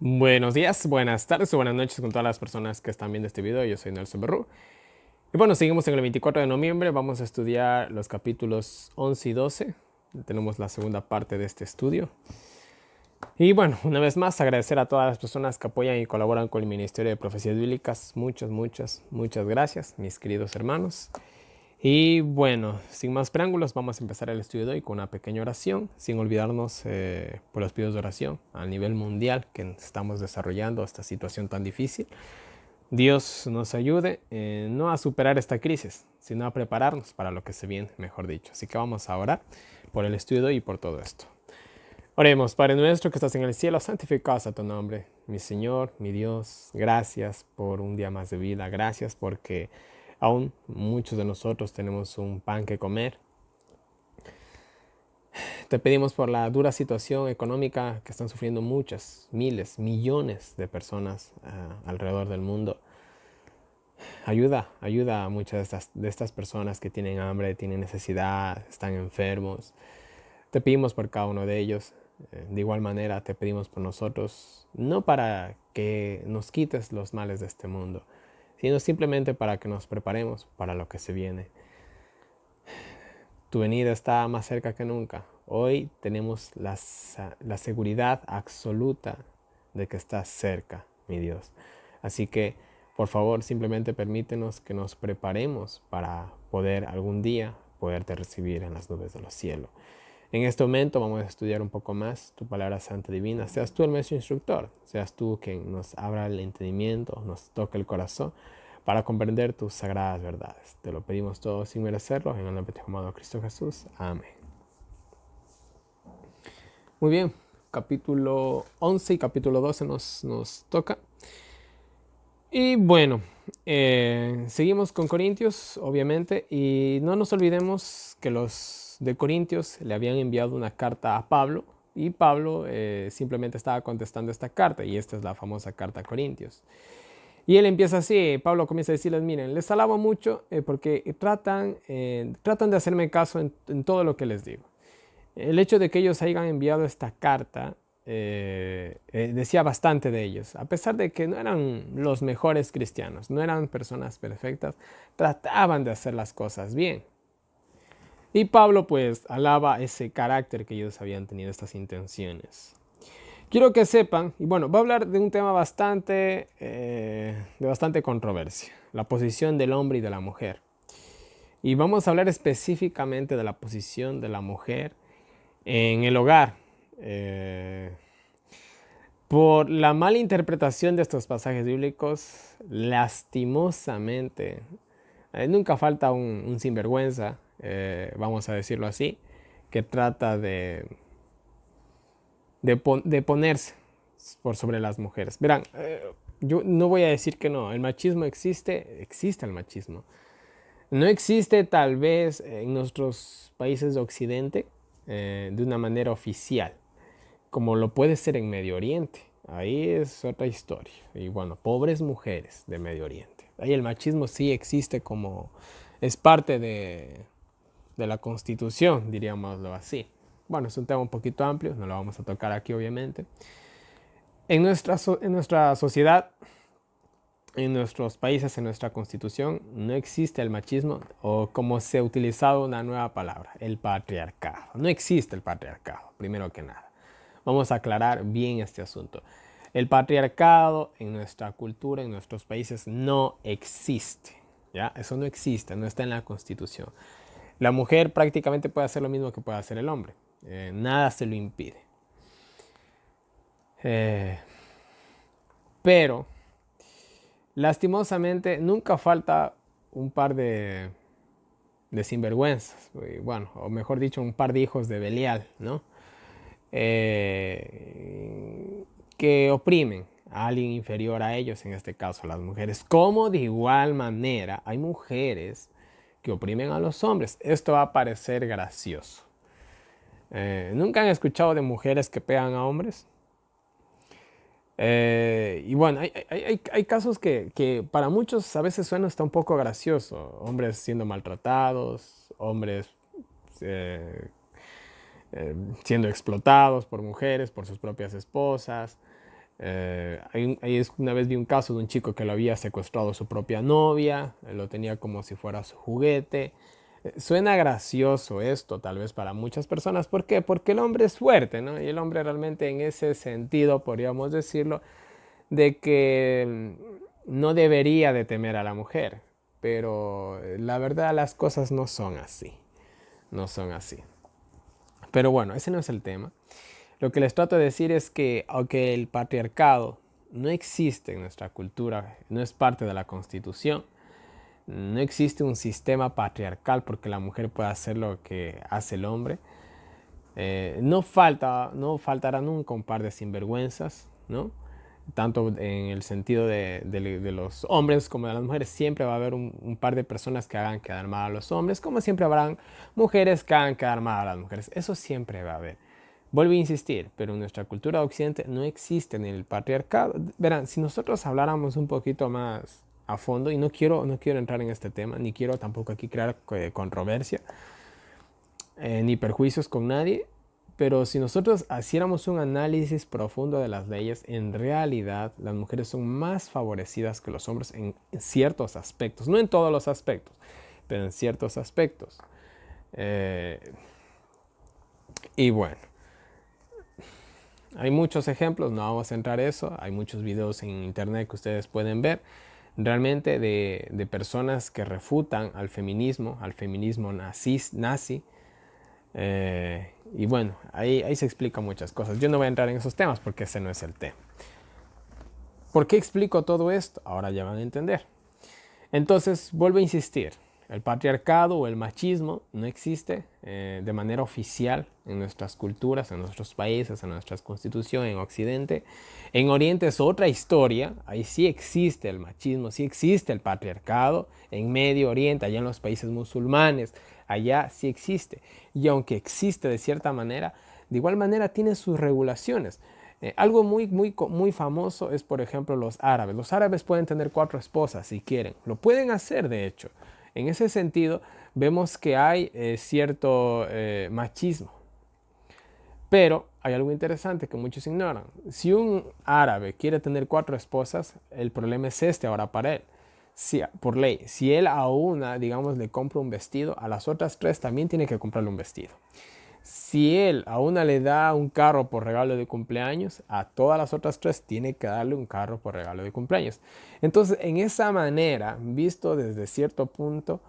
Buenos días, buenas tardes o buenas noches con todas las personas que están viendo este video. Yo soy Nelson Berrú. Y bueno, seguimos en el 24 de noviembre. Vamos a estudiar los capítulos 11 y 12. Tenemos la segunda parte de este estudio. Y bueno, una vez más agradecer a todas las personas que apoyan y colaboran con el Ministerio de Profecías Bíblicas. Muchas gracias, mis queridos hermanos. Y bueno, sin más preámbulos, vamos a empezar el estudio de hoy con una pequeña oración, sin olvidarnos por los pedidos de oración a nivel mundial que estamos desarrollando esta situación tan difícil. Dios nos ayude no a superar esta crisis, sino a prepararnos para lo que se viene, mejor dicho. Así que vamos a orar por el estudio de hoy y por todo esto. Oremos, Padre nuestro que estás en el cielo, santificado sea tu nombre. Mi Señor, mi Dios, gracias por un día más de vida. Gracias porque aún muchos de nosotros tenemos un pan que comer. Te pedimos por la dura situación económica que están sufriendo muchas, miles, millones de personas alrededor del mundo. Ayuda a muchas de estas personas que tienen hambre, tienen necesidad, están enfermos. Te pedimos por cada uno de ellos. De igual manera te pedimos por nosotros, no para que nos quites los males de este mundo, sino simplemente para que nos preparemos para lo que se viene. Tu venida está más cerca que nunca. Hoy tenemos la seguridad absoluta de que estás cerca, mi Dios. Así que, por favor, simplemente permítenos que nos preparemos para poder algún día poderte recibir en las nubes de los cielos. En este momento vamos a estudiar un poco más tu palabra santa divina. Seas tú el maestro instructor, seas tú quien nos abra el entendimiento, nos toque el corazón para comprender tus sagradas verdades. Te lo pedimos todo sin merecerlo, en el nombre de tu amado Cristo Jesús. Amén. Muy bien, capítulo 11 y capítulo 12 nos toca. Y bueno, seguimos con Corintios, obviamente, y no nos olvidemos que los de Corintios le habían enviado una carta a Pablo, y Pablo simplemente estaba contestando esta carta, y esta es la famosa carta a Corintios. Y él empieza así, Pablo comienza a decirles, miren, les alabo mucho porque tratan de hacerme caso en todo lo que les digo. El hecho de que ellos hayan enviado esta carta decía bastante de ellos. A pesar de que no eran los mejores cristianos, no eran personas perfectas, trataban de hacer las cosas bien. Y Pablo pues alaba ese carácter que ellos habían tenido, estas intenciones. Quiero que sepan, y bueno, va a hablar de un tema de bastante controversia, la posición del hombre y de la mujer. Y vamos a hablar específicamente de la posición de la mujer en el hogar. Por la mala interpretación de estos pasajes bíblicos, lastimosamente, nunca falta un sinvergüenza, vamos a decirlo así, que trata de ponerse por sobre las mujeres. Verán, yo no voy a decir que no, el machismo existe el machismo. No existe tal vez en nuestros países de Occidente de una manera oficial, como lo puede ser en Medio Oriente. Ahí es otra historia. Y bueno, pobres mujeres de Medio Oriente. Ahí el machismo sí existe como es parte de la constitución, diríamoslo así. Bueno, es un tema un poquito amplio, no lo vamos a tocar aquí obviamente. En nuestra sociedad, en nuestros países, en nuestra constitución, no existe el machismo o como se ha utilizado una nueva palabra, el patriarcado. No existe el patriarcado, primero que nada. Vamos a aclarar bien este asunto. El patriarcado en nuestra cultura, en nuestros países, no existe. ¿Ya? Eso no existe, no está en la constitución. La mujer prácticamente puede hacer lo mismo que puede hacer el hombre. Nada se lo impide. Pero lastimosamente nunca falta un par de sinvergüenzas, bueno, o mejor dicho, un par de hijos de Belial, ¿no? Que oprimen a alguien inferior a ellos, en este caso a las mujeres. Como de igual manera hay mujeres que oprimen a los hombres. Esto va a parecer gracioso. ¿Nunca han escuchado de mujeres que pegan a hombres? Y bueno, hay casos que para muchos a veces suena hasta un poco gracioso. Hombres siendo maltratados, hombres eh, siendo explotados por mujeres, por sus propias esposas. Una vez vi un caso de un chico que lo había secuestrado a su propia novia, lo tenía como si fuera su juguete. Suena gracioso esto, tal vez para muchas personas. ¿Por qué? Porque el hombre es fuerte, ¿no? Y el hombre realmente en ese sentido, podríamos decirlo, de que no debería de temer a la mujer. Pero la verdad las cosas no son así. No son así. Pero bueno, ese no es el tema. Lo que les trato de decir es que aunque el patriarcado no existe en nuestra cultura, no es parte de la Constitución, no existe un sistema patriarcal porque la mujer pueda hacer lo que hace el hombre. No faltará nunca un par de sinvergüenzas, ¿no? Tanto en el sentido de los hombres como de las mujeres, siempre va a haber un par de personas que hagan quedar mal a los hombres, como siempre habrán mujeres que hagan quedar mal a las mujeres. Eso siempre va a haber. Vuelvo a insistir, pero en nuestra cultura occidente no existe ni el patriarcado. Verán, si nosotros habláramos un poquito más a fondo, y no quiero entrar en este tema, ni quiero tampoco aquí crear controversia, ni perjuicios con nadie, pero si nosotros hiciéramos un análisis profundo de las leyes, en realidad las mujeres son más favorecidas que los hombres en ciertos aspectos, no en todos los aspectos, pero en ciertos aspectos. Eh, y bueno, hay muchos ejemplos, no vamos a entrar en eso, hay muchos videos en internet que ustedes pueden ver realmente de personas que refutan al feminismo nazi. Y bueno, ahí se explican muchas cosas. Yo no voy a entrar en esos temas porque ese no es el tema. ¿Por qué explico todo esto? Ahora ya van a entender. Entonces, vuelvo a insistir. El patriarcado o el machismo no existe de manera oficial en nuestras culturas, en nuestros países, en nuestras constituciones, en Occidente. En Oriente es otra historia. Ahí sí existe el machismo, sí existe el patriarcado. En Medio Oriente, allá en los países musulmanes, allá sí existe. Y aunque existe de cierta manera, de igual manera tiene sus regulaciones. Algo muy famoso es, por ejemplo, los árabes. Los árabes pueden tener 4 esposas si quieren. Lo pueden hacer, de hecho. En ese sentido, vemos que hay cierto machismo. Pero hay algo interesante que muchos ignoran. Si un árabe quiere tener 4 esposas, el problema es este ahora para él. Por ley, si él a una, digamos, le compra un vestido, a las otras 3 también tiene que comprarle un vestido. Si él a una le da un carro por regalo de cumpleaños, a todas las otras 3 tiene que darle un carro por regalo de cumpleaños. Entonces, en esa manera, visto desde cierto punto,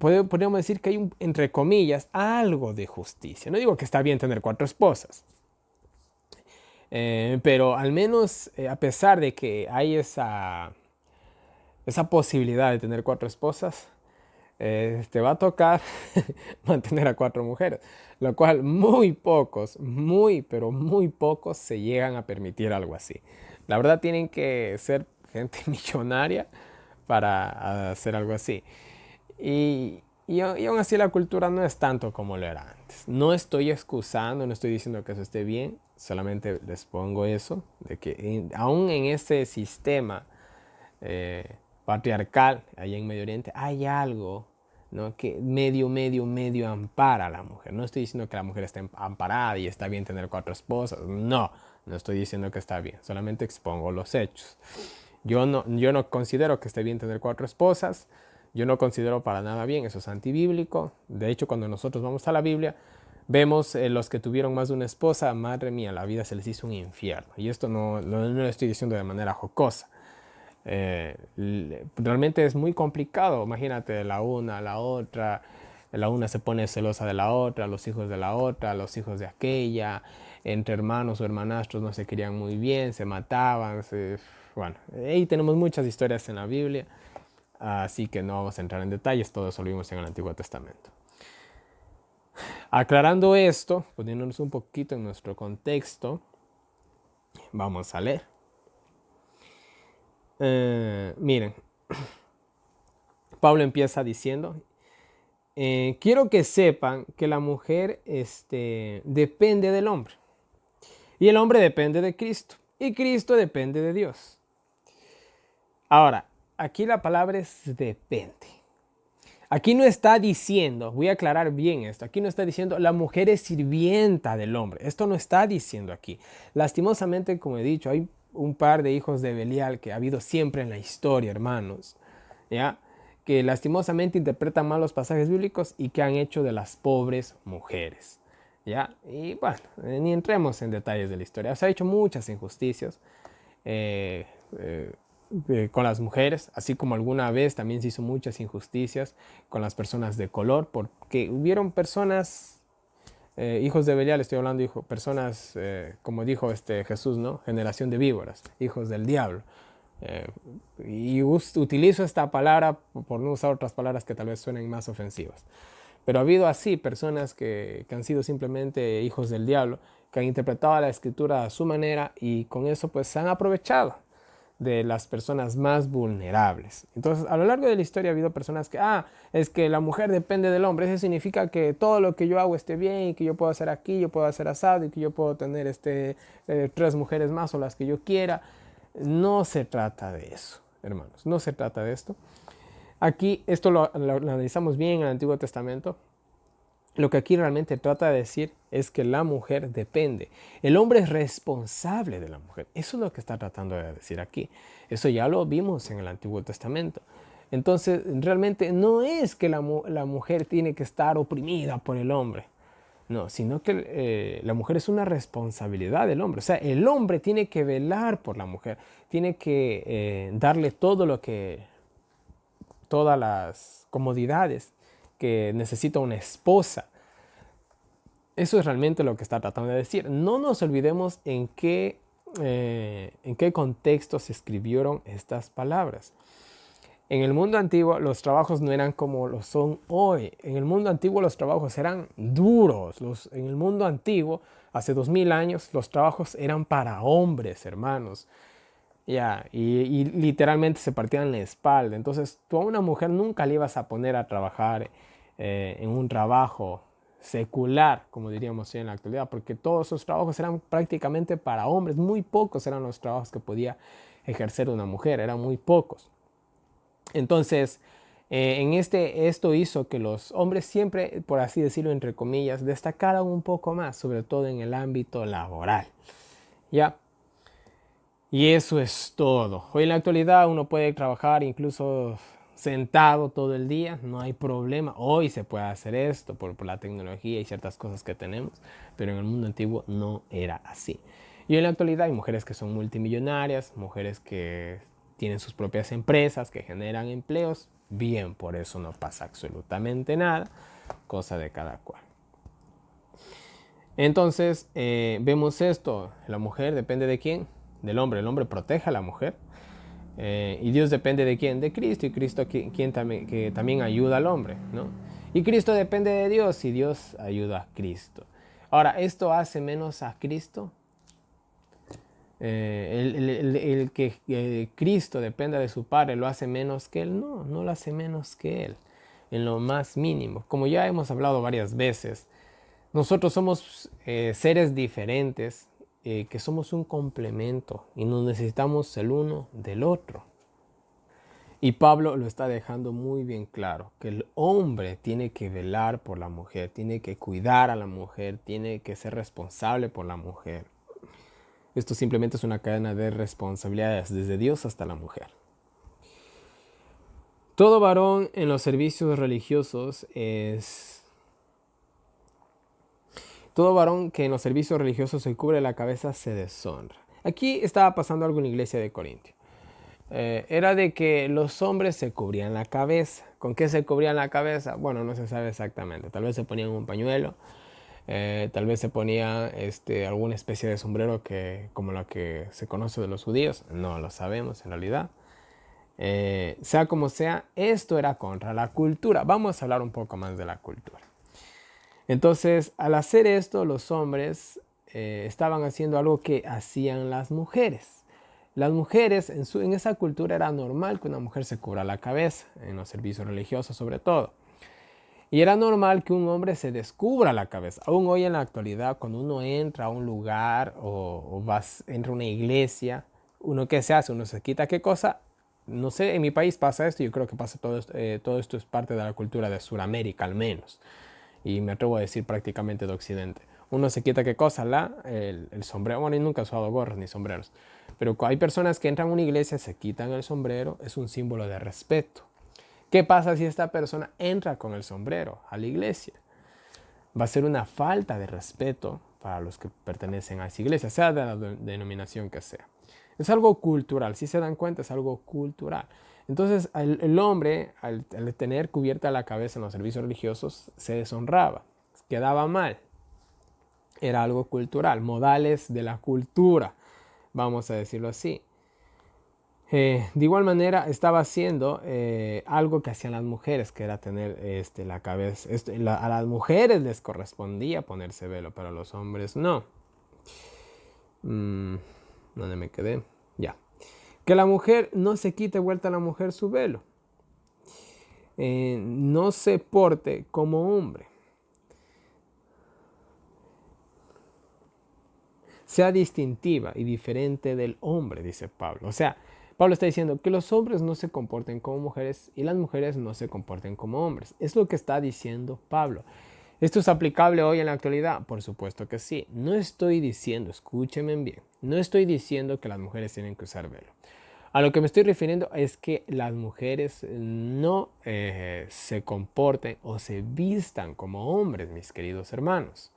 podríamos decir que hay, entre comillas, algo de justicia. No digo que está bien tener 4 esposas, pero al menos a pesar de que hay esa posibilidad de tener 4 esposas, te va a tocar mantener a 4 mujeres, lo cual pero muy pocos se llegan a permitir algo así. La verdad tienen que ser gente millonaria para hacer algo así. Y aún así la cultura no es tanto como lo era antes. No estoy excusando, no estoy diciendo que eso esté bien, solamente les pongo eso, de que aún en ese sistema patriarcal allá en Medio Oriente hay algo, ¿no? Que medio ampara a la mujer. No estoy diciendo que la mujer esté amparada y está bien tener 4 esposas. No estoy diciendo que está bien. Solamente expongo los hechos. Yo no considero que esté bien tener 4 esposas. Yo no considero para nada bien. Eso es antibíblico. De hecho, cuando nosotros vamos a la Biblia, vemos los que tuvieron más de una esposa. Madre mía, la vida se les hizo un infierno. Y esto no lo estoy diciendo de manera jocosa. Realmente es muy complicado. Imagínate la una, la otra. La una se pone celosa de la otra, los hijos de la otra, los hijos de aquella. Entre hermanos o hermanastros no se querían muy bien, se mataban. Bueno, ahí tenemos muchas historias en la Biblia. Así que no vamos a entrar en detalles, todo eso lo vimos en el Antiguo Testamento. Aclarando esto, poniéndonos un poquito en nuestro contexto, vamos a leer. Miren, Pablo empieza diciendo, quiero que sepan que la mujer depende del hombre. Y el hombre depende de Cristo. Y Cristo depende de Dios. Ahora, aquí la palabra es depende. Aquí no está diciendo, voy a aclarar bien esto, aquí no está diciendo la mujer es sirvienta del hombre. Esto no está diciendo aquí. Lastimosamente, como he dicho, hay un par de hijos de Belial que ha habido siempre en la historia, hermanos, ¿ya? Que lastimosamente interpretan mal los pasajes bíblicos y que han hecho de las pobres mujeres, ¿ya? Y bueno, ni entremos en detalles de la historia. Se ha hecho muchas injusticias eh, eh, con las mujeres, así como alguna vez también se hizo muchas injusticias con las personas de color, porque hubieron personas, hijos de Belial, estoy hablando, personas, como dijo Jesús, ¿no? Generación de víboras, hijos del diablo. Eh, y utilizo esta palabra por no usar otras palabras que tal vez suenen más ofensivas. Pero ha habido así personas que han sido simplemente hijos del diablo, que han interpretado la escritura a su manera y con eso pues se han aprovechado de las personas más vulnerables. Entonces, a lo largo de la historia ha habido personas que, es que la mujer depende del hombre. Eso significa que todo lo que yo hago esté bien y que yo puedo hacer aquí, yo puedo hacer asado y que yo puedo tener 3 mujeres más o las que yo quiera. No se trata de eso, hermanos. No se trata de esto. Aquí, esto lo analizamos bien en el Antiguo Testamento. Lo que aquí realmente trata de decir es que la mujer depende. El hombre es responsable de la mujer. Eso es lo que está tratando de decir aquí. Eso ya lo vimos en el Antiguo Testamento. Entonces, realmente no es que la mujer tiene que estar oprimida por el hombre. No, sino que la mujer es una responsabilidad del hombre. O sea, el hombre tiene que velar por la mujer. Tiene que darle todas las comodidades que necesita una esposa. Eso es realmente lo que está tratando de decir. No nos olvidemos en qué contexto se escribieron estas palabras. En el mundo antiguo los trabajos no eran como lo son hoy. En el mundo antiguo los trabajos eran duros. En el mundo antiguo, hace 2000 años, los trabajos eran para hombres, hermanos. Y literalmente se partían la espalda. Entonces tú a una mujer nunca le ibas a poner a trabajar en un trabajo secular, como diríamos hoy en la actualidad, porque todos esos trabajos eran prácticamente para hombres. Muy pocos eran los trabajos que podía ejercer una mujer, eran muy pocos. Entonces, esto hizo que los hombres siempre, por así decirlo, entre comillas, destacaran un poco más, sobre todo en el ámbito laboral. ¿Ya? Y eso es todo. Hoy en la actualidad uno puede trabajar incluso sentado todo el día, no hay problema. Hoy se puede hacer esto por la tecnología y ciertas cosas que tenemos, pero en el mundo antiguo no era así. Y en la actualidad hay mujeres que son multimillonarias, mujeres que tienen sus propias empresas, que generan empleos. Bien, por eso no pasa absolutamente nada, cosa de cada cual. Entonces, vemos esto, la mujer depende de quién, del hombre. El hombre protege a la mujer. Y Dios depende de quién, de Cristo. Y Cristo que también ayuda al hombre, ¿no? Y Cristo depende de Dios y Dios ayuda a Cristo. Ahora, ¿esto hace menos a Cristo? El que Cristo dependa de su Padre lo hace menos que Él. No, no lo hace menos que Él, en lo más mínimo. Como ya hemos hablado varias veces, nosotros somos seres diferentes, que somos un complemento y nos necesitamos el uno del otro. Y Pablo lo está dejando muy bien claro, que el hombre tiene que velar por la mujer, tiene que cuidar a la mujer, tiene que ser responsable por la mujer. Esto simplemente es una cadena de responsabilidades desde Dios hasta la mujer. Todo varón en los servicios religiosos Todo varón que en los servicios religiosos se cubre la cabeza se deshonra. Aquí estaba pasando algo en la iglesia de Corintio. Era de que los hombres se cubrían la cabeza. ¿Con qué se cubrían la cabeza? Bueno, no se sabe exactamente. Tal vez se ponían un pañuelo, tal vez se ponía alguna especie de sombrero como lo que se conoce de los judíos. No lo sabemos en realidad. Sea como sea, esto era contra la cultura. Vamos a hablar un poco más de la cultura. Entonces, al hacer esto, los hombres estaban haciendo algo que hacían las mujeres. Las mujeres, en esa cultura era normal que una mujer se cubra la cabeza, en los servicios religiosos sobre todo. Y era normal que un hombre se descubra la cabeza. Aún hoy en la actualidad, cuando uno entra a un lugar entra a una iglesia, ¿uno qué se hace? Uno se quita qué cosa. No sé, en mi país pasa esto, yo creo que pasa todo esto es parte de la cultura de Sudamérica al menos. Y me atrevo a decir prácticamente de Occidente. Uno se quita qué cosa, el sombrero. Bueno, y nunca he usado gorros ni sombreros. Pero hay personas que entran a una iglesia, se quitan el sombrero, es un símbolo de respeto. ¿Qué pasa si esta persona entra con el sombrero a la iglesia? Va a ser una falta de respeto para los que pertenecen a esa iglesia, sea de la denominación que sea. Es algo cultural, si se dan cuenta, es algo cultural. Entonces, el hombre, al tener cubierta la cabeza en los servicios religiosos, se deshonraba, quedaba mal. Era algo cultural, modales de la cultura, vamos a decirlo así. De igual manera estaba haciendo algo que hacían las mujeres, que era tener la cabeza. A las mujeres les correspondía ponerse velo, pero a los hombres no. ¿Dónde me quedé? Ya. Que la mujer no se quite vuelta a la mujer su velo. No se porte como hombre. Sea distintiva y diferente del hombre, dice Pablo. O sea, Pablo está diciendo que los hombres no se comporten como mujeres y las mujeres no se comporten como hombres. Es lo que está diciendo Pablo. ¿Esto es aplicable hoy en la actualidad? Por supuesto que sí. No estoy diciendo, escúchenme bien, no estoy diciendo que las mujeres tienen que usar velo. A lo que me estoy refiriendo es que las mujeres no se comporten o se vistan como hombres, mis queridos hermanos.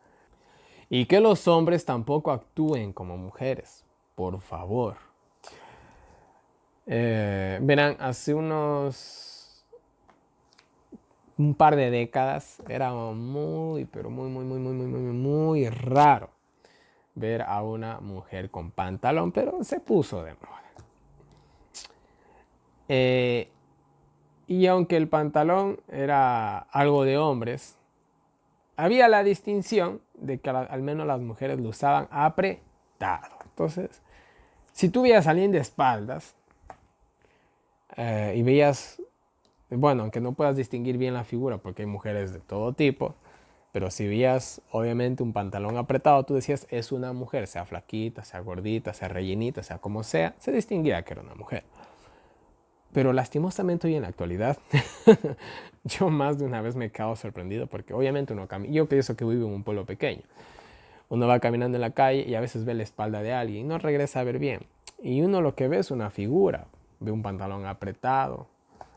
Y que los hombres tampoco actúen como mujeres, por favor. Verán, hace un par de décadas era muy, pero muy raro ver a una mujer con pantalón, pero se puso de moda. Y aunque el pantalón era algo de hombres, había la distinción de que al menos las mujeres lo usaban apretado. Entonces, si tú veías a alguien de espaldas y veías, bueno, aunque no puedas distinguir bien la figura porque hay mujeres de todo tipo, pero si veías obviamente un pantalón apretado, tú decías es una mujer, sea flaquita, sea gordita, sea rellenita, sea como sea, se distinguía que era una mujer. Pero lastimosamente hoy en la actualidad, yo más de una vez me he quedado sorprendido porque obviamente yo pienso que vivo en un pueblo pequeño. Uno va caminando en la calle y a veces ve la espalda de alguien y no regresa a ver bien. Y uno lo que ve es una figura, ve un pantalón apretado,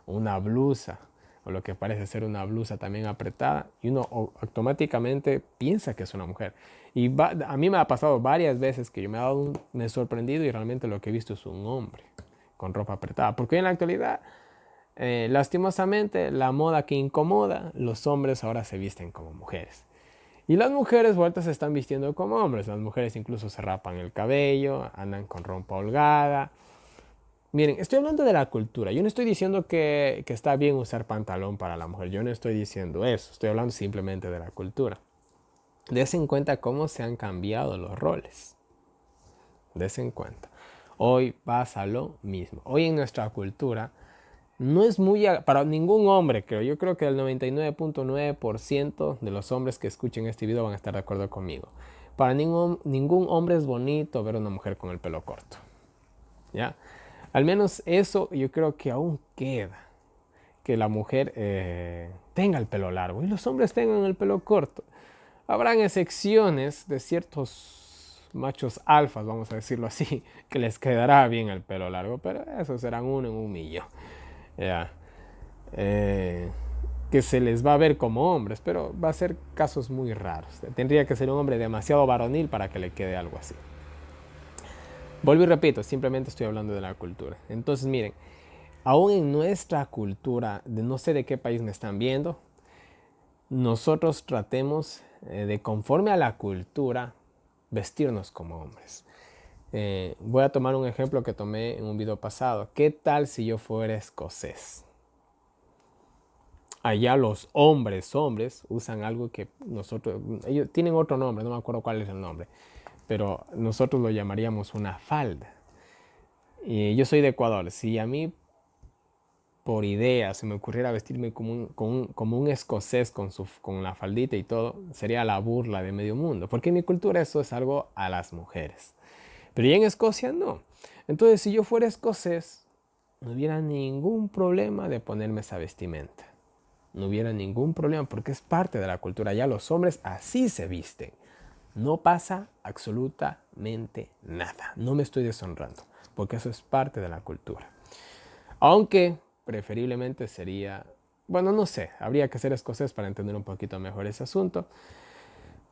una blusa, o lo que parece ser una blusa también apretada, y uno automáticamente piensa que es una mujer. Y a mí me ha pasado varias veces que yo me he sorprendido y realmente lo que he visto es un hombre con ropa apretada. Porque en la actualidad, lastimosamente, la moda que incomoda, los hombres ahora se visten como mujeres. Y las mujeres vueltas se están vistiendo como hombres. Las mujeres incluso se rapan el cabello, andan con ropa holgada. Miren, estoy hablando de la cultura. Yo no estoy diciendo que está bien usar pantalón para la mujer. Yo no estoy diciendo eso. Estoy hablando simplemente de la cultura. Des en cuenta cómo se han cambiado los roles. Des en cuenta. Hoy pasa lo mismo. Hoy en nuestra cultura no es muy... Para ningún hombre, creo. Yo creo que el 99.9% de los hombres que escuchen este video van a estar de acuerdo conmigo. Para ningún hombre es bonito ver a una mujer con el pelo corto. ¿Ya? Al menos eso yo creo que aún queda. Que la mujer tenga el pelo largo y los hombres tengan el pelo corto. Habrán excepciones de ciertos machos alfas, vamos a decirlo así, que les quedará bien el pelo largo, pero esos serán uno en un millón. Ya. Que se les va a ver como hombres, pero va a ser casos muy raros. Tendría que ser un hombre demasiado varonil para que le quede algo así. Vuelvo y repito, simplemente estoy hablando de la cultura. Entonces miren, aún en nuestra cultura, no sé de qué país me están viendo, nosotros tratemos de conforme a la cultura vestirnos como hombres. Voy a tomar un ejemplo que tomé en un video pasado. ¿Qué tal si yo fuera escocés? Allá los hombres usan algo que ellos tienen otro nombre, no me acuerdo cuál es el nombre, pero nosotros lo llamaríamos una falda. Y yo soy de Ecuador. Si a mí por idea se me ocurriera vestirme como un escocés con la faldita y todo, sería la burla de medio mundo, porque en mi cultura eso es algo a las mujeres. Pero ya en Escocia no. Entonces, si yo fuera escocés, no hubiera ningún problema de ponerme esa vestimenta. No hubiera ningún problema porque es parte de la cultura. Ya los hombres así se visten. No pasa absolutamente nada. No me estoy deshonrando. porque eso es parte de la cultura. Aunque preferiblemente sería, bueno, no sé, habría que ser escocés para entender un poquito mejor ese asunto.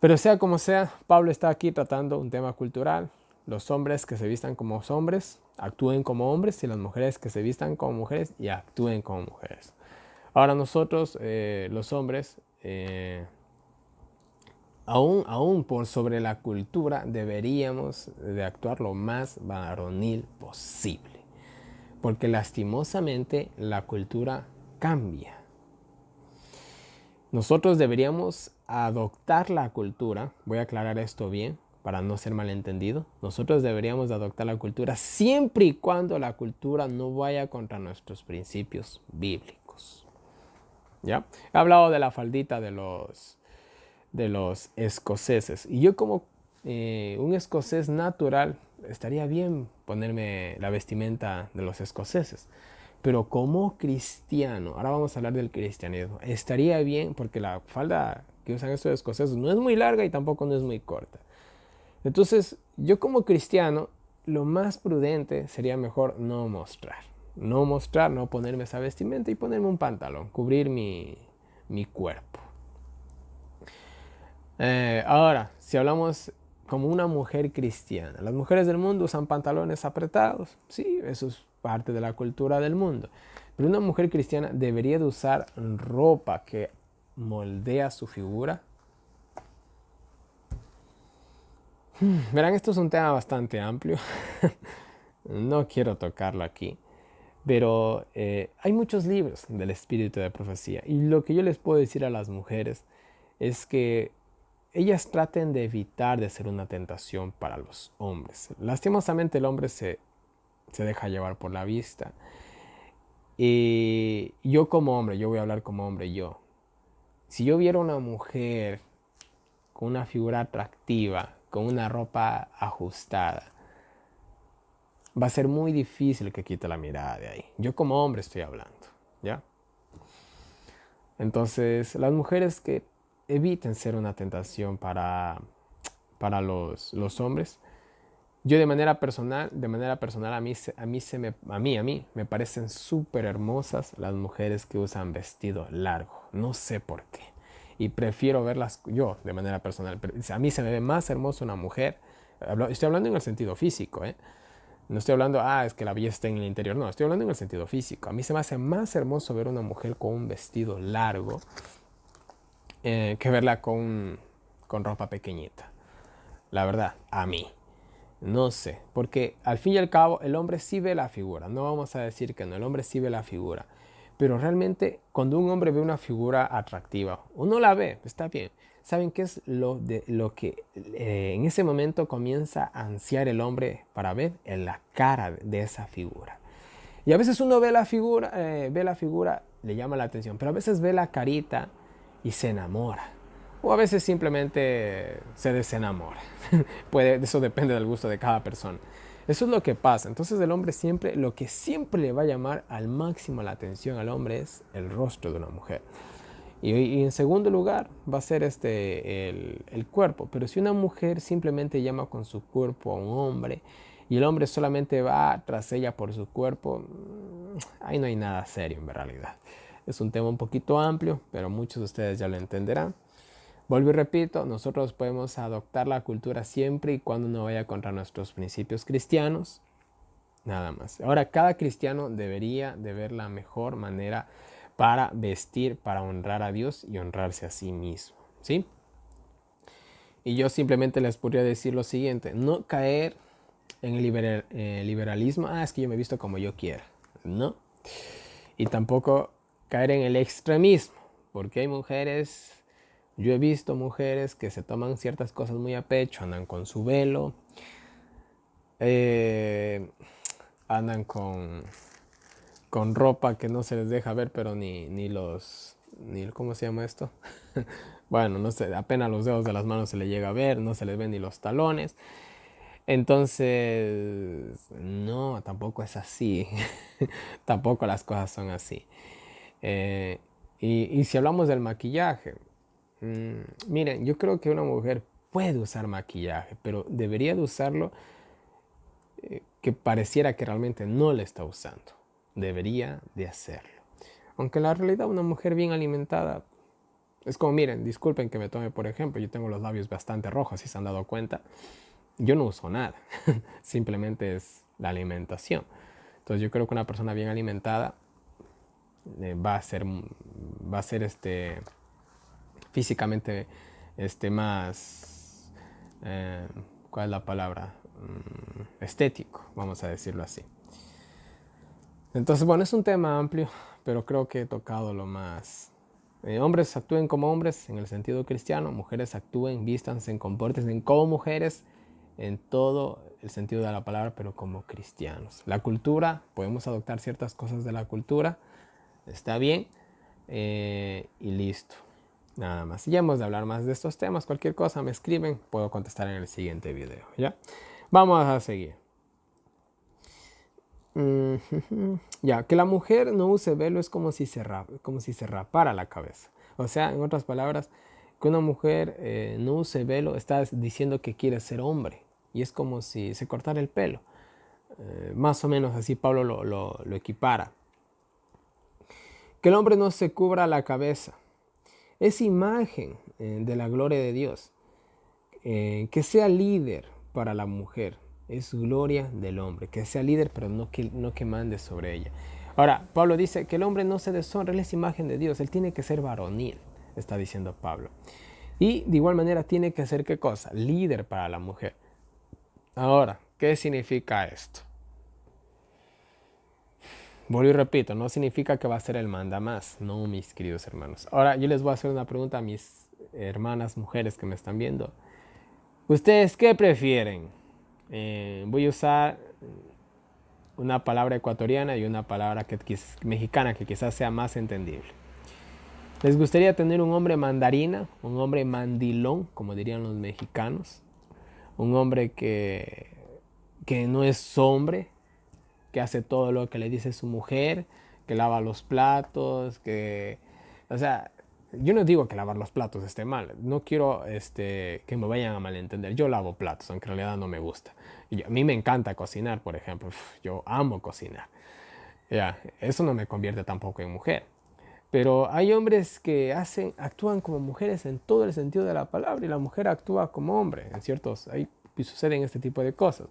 Pero sea como sea, Pablo está aquí tratando un tema cultural. Los hombres que se vistan como hombres actúen como hombres y las mujeres que se vistan como mujeres y actúen como mujeres. Ahora nosotros, los hombres, aún por sobre la cultura, deberíamos de actuar lo más varonil posible. Porque lastimosamente la cultura cambia. Nosotros deberíamos adoptar la cultura, voy a aclarar esto bien para no ser malentendido, nosotros deberíamos adoptar la cultura siempre y cuando la cultura no vaya contra nuestros principios bíblicos. ¿Ya? He hablado de la faldita de los escoceses y yo como un escocés natural estaría bien ponerme la vestimenta de los escoceses. Pero como cristiano, ahora vamos a hablar del cristianismo, estaría bien porque la falda que usan estos escoceses no es muy larga y tampoco no es muy corta. Entonces, yo como cristiano, lo más prudente sería mejor no mostrar. No mostrar, no ponerme esa vestimenta y ponerme un pantalón, cubrir mi cuerpo. Ahora, si hablamos como una mujer cristiana, las mujeres del mundo usan pantalones apretados. Sí, eso es parte de la cultura del mundo. Pero una mujer cristiana debería de usar ropa que moldea su figura. Verán, esto es un tema bastante amplio. No quiero tocarlo aquí. Pero hay muchos libros del espíritu de profecía. Y lo que yo les puedo decir a las mujeres es que ellas traten de evitar de ser una tentación para los hombres. Lastimosamente el hombre se deja llevar por la vista. Y yo como hombre, yo voy a hablar como hombre, yo. Si yo viera una mujer con una figura atractiva, con una ropa ajustada, va a ser muy difícil que quite la mirada de ahí. Yo como hombre estoy hablando, ¿ya? Entonces, las mujeres que eviten ser una tentación para los hombres. Yo de manera personal a mí me parecen súper hermosas las mujeres que usan vestido largo. No sé por qué. Y prefiero verlas yo de manera personal. A mí se me ve más hermosa una mujer. Estoy hablando en el sentido físico, ¿eh? No estoy hablando, es que la belleza está en el interior. No, estoy hablando en el sentido físico. A mí se me hace más hermoso ver una mujer con un vestido largo que verla con ropa pequeñita. La verdad, a mí. No sé, porque al fin y al cabo el hombre sí ve la figura, no vamos a decir que no, el hombre sí ve la figura, pero realmente cuando un hombre ve una figura atractiva, uno la ve, está bien. ¿Saben qué es lo que en ese momento comienza a ansiar el hombre para ver? En la cara de esa figura. Y a veces uno ve la figura, le llama la atención, pero a veces ve la carita y se enamora. O a veces simplemente se desenamora. Eso depende del gusto de cada persona. Eso es lo que pasa. Entonces el hombre siempre, lo que siempre le va a llamar al máximo la atención al hombre es el rostro de una mujer. Y en segundo lugar va a ser el cuerpo. Pero si una mujer simplemente llama con su cuerpo a un hombre y el hombre solamente va tras ella por su cuerpo, ahí no hay nada serio en realidad. Es un tema un poquito amplio, pero muchos de ustedes ya lo entenderán. Vuelvo y repito, nosotros podemos adoptar la cultura siempre y cuando no vaya contra nuestros principios cristianos. Nada más. Ahora, cada cristiano debería de ver la mejor manera para vestir, para honrar a Dios y honrarse a sí mismo, ¿sí? Y yo simplemente les podría decir lo siguiente, no caer en el liberalismo, es que yo me he visto como yo quiera, ¿no? Y tampoco caer en el extremismo, porque hay mujeres, yo he visto mujeres que se toman ciertas cosas muy a pecho, andan con su velo, andan con ropa que no se les deja ver, pero ¿cómo se llama esto? Bueno, no sé, apenas los dedos de las manos se le llega a ver, no se les ven ni los talones. Entonces, no, tampoco es así. Tampoco las cosas son así. Eh, y si hablamos del maquillaje, miren, yo creo que una mujer puede usar maquillaje, pero debería de usarlo que pareciera que realmente no le está usando. Debería de hacerlo. Aunque en la realidad una mujer bien alimentada es como, miren, disculpen que me tome por ejemplo, yo tengo los labios bastante rojos, si se han dado cuenta. Yo no uso nada, simplemente es la alimentación. Entonces yo creo que una persona bien alimentada va a ser físicamente más, eh, ¿cuál es la palabra? Estético, vamos a decirlo así. Entonces, bueno, es un tema amplio, pero creo que he tocado lo más. Hombres actúen como hombres en el sentido cristiano, mujeres actúen, vístanse, compórtense como mujeres en todo el sentido de la palabra, pero como cristianos. La cultura, podemos adoptar ciertas cosas de la cultura, está bien, y listo. Nada más. Ya hemos de hablar más de estos temas. Cualquier cosa me escriben, puedo contestar en el siguiente video. ¿Ya? Vamos a seguir. Ya, que la mujer no use velo es como si se rapara la cabeza. O sea, en otras palabras, que una mujer no use velo está diciendo que quiere ser hombre. Y es como si se cortara el pelo. Más o menos así Pablo lo equipara. Que el hombre no se cubra la cabeza. Es imagen de la gloria de Dios. Que sea líder para la mujer. Es gloria del hombre. Que sea líder, pero no que mande sobre ella. Ahora, Pablo dice que el hombre no se deshonra, él es imagen de Dios. Él tiene que ser varonil, está diciendo Pablo. Y de igual manera tiene que ser, ¿qué cosa? Líder para la mujer. Ahora, ¿qué significa esto? Vuelvo y repito, no significa que va a ser el manda más, no, mis queridos hermanos. Ahora, yo les voy a hacer una pregunta a mis hermanas mujeres que me están viendo. ¿Ustedes qué prefieren? Voy a usar una palabra ecuatoriana y una palabra mexicana que quizás sea más entendible. ¿Les gustaría tener un hombre mandarina, un hombre mandilón, como dirían los mexicanos? Un hombre que no es hombre, que hace todo lo que le dice su mujer, que lava los platos, o sea, yo no digo que lavar los platos esté mal, no quiero que me vayan a malentender. Yo lavo platos, aunque en realidad no me gusta. A mí me encanta cocinar, por ejemplo. Yo amo cocinar. Ya, eso no me convierte tampoco en mujer. Pero hay hombres que actúan como mujeres en todo el sentido de la palabra y la mujer actúa como hombre en ciertos, ahí suceden este tipo de cosas.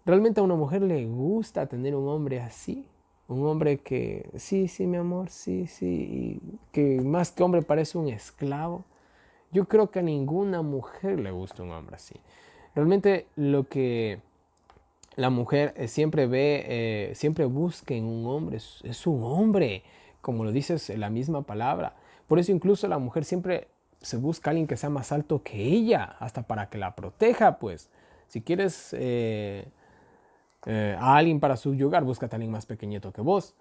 ¿Realmente a una mujer le gusta tener un hombre así? Un hombre que, sí, sí, mi amor, sí, sí, y que más que hombre parece un esclavo. Yo creo que a ninguna mujer le gusta un hombre así. Realmente lo que la mujer siempre ve, siempre busca en un hombre, es un hombre, como lo dices en la misma palabra. Por eso incluso la mujer siempre se busca a alguien que sea más alto que ella, hasta para que la proteja, pues. Si quieres a alguien para subyugar, búscate a alguien más pequeñito que vos.